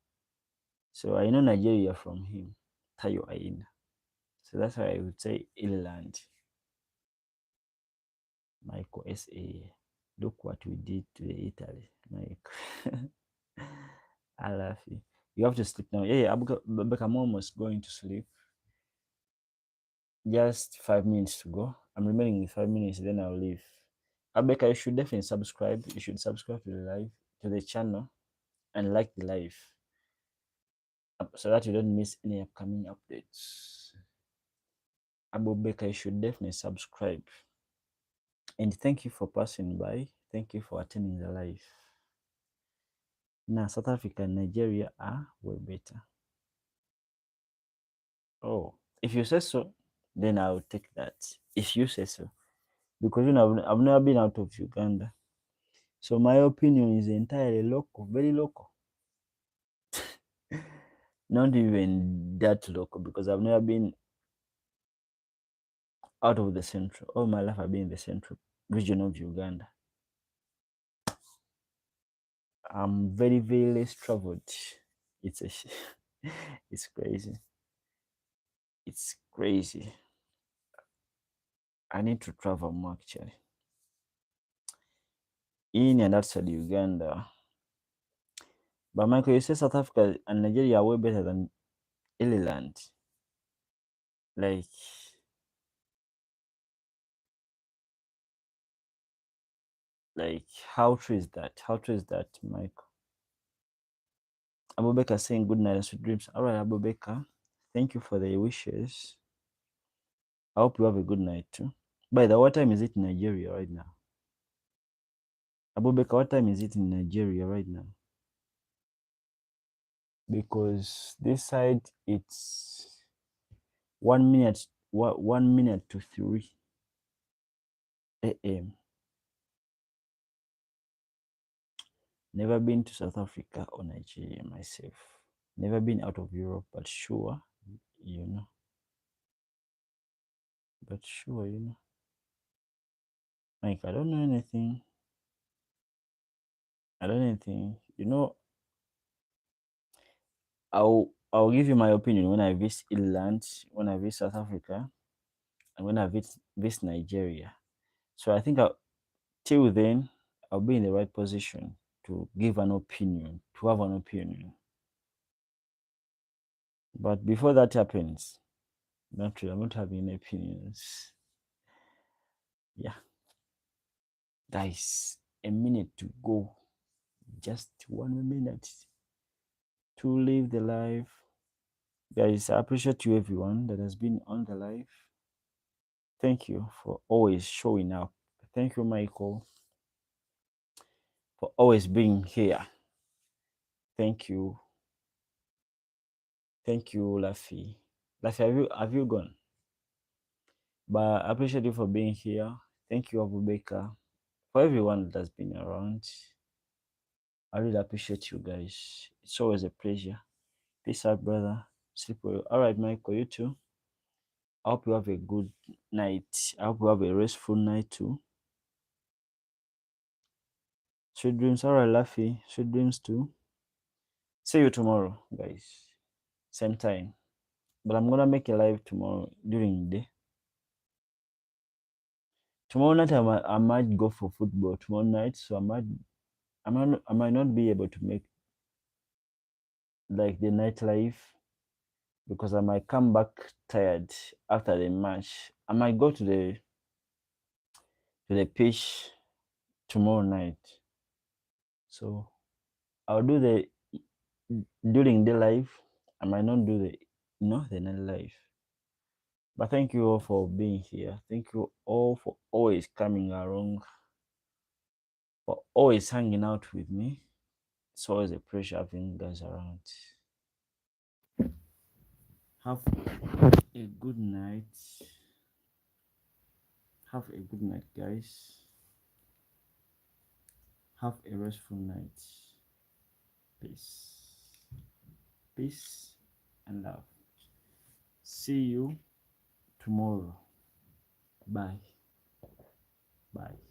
So I know Nigeria from him, Tayo Aina. So that's why I would say Ireland. Michael SA. Look what we did to the Italy, Mike. I love you. You have to sleep now. Yeah, I'm almost going to sleep. Just 5 minutes to go. I'm remaining with 5 minutes, then I'll leave. Abeka, you should definitely subscribe. You should subscribe to the live, to the channel, and like the live, so that you don't miss any upcoming updates. Abubeka, you should definitely subscribe. And thank you for passing by. Thank you for attending the live. Now, South Africa and Nigeria are way better. Oh, if you say so, then I'll take that. If you say so. Because I've never been out of Uganda. So my opinion is entirely local, very local. Not even that local, because I've never been out of the central. All my life I've been in the central region of Uganda. I'm very, very less traveled. It's it's crazy. It's crazy. I need to travel more actually. In and outside Uganda. But Michael, you say South Africa and Nigeria are way better than Ireland. Like how true is that? How true is that, Michael? Abubakar saying good night and sweet dreams. All right, Abubakar, thank you for the wishes. I hope you have a good night too. By the way, what time is it in Nigeria right now? Abubakar, what time is it in Nigeria right now? Because this side it's 1 minute, 1 minute to 3 a.m. Never been to South Africa or Nigeria myself. Never been out of Europe, but sure, you know. But sure, you know. Like, I don't know anything. I don't know anything. You know, I'll give you my opinion when I visit Ireland, when I visit South Africa, and when I visit Nigeria. So I think till then I'll be in the right position to give an opinion, to have an opinion. But before that happens, not really, I'm not having any opinions. Yeah. Guys, a minute to go. Just 1 minute to leave the live. Guys, I appreciate you everyone that has been on the live. Thank you for always showing up. Thank you, Michael, for always being here. Thank you. Thank you, Laffy. Laffy, have you gone? But I appreciate you for being here. Thank you, Abubakar, for everyone that has been around. I really appreciate you guys. It's always a pleasure. Peace out, brother. Sleep well. All right, Michael, you too. I hope you have a good night. I hope you have a restful night too. Sweet dreams. All right, Laffy. Sweet dreams too. See you tomorrow, guys. Same time. But I'm gonna make a live tomorrow during the day. Tomorrow night I might go for football tomorrow night, so I might not be able to make like the night live because I might come back tired after the match. I might go to the pitch tomorrow night. So I'll do the during the live. I might not do the night live. But thank you all for being here. Thank you all for always coming along, for always hanging out with me. It's always a pleasure having you guys around. Have a good night. Have a good night, guys. Have a restful night. Peace. Peace and love. See you tomorrow. Bye. Bye.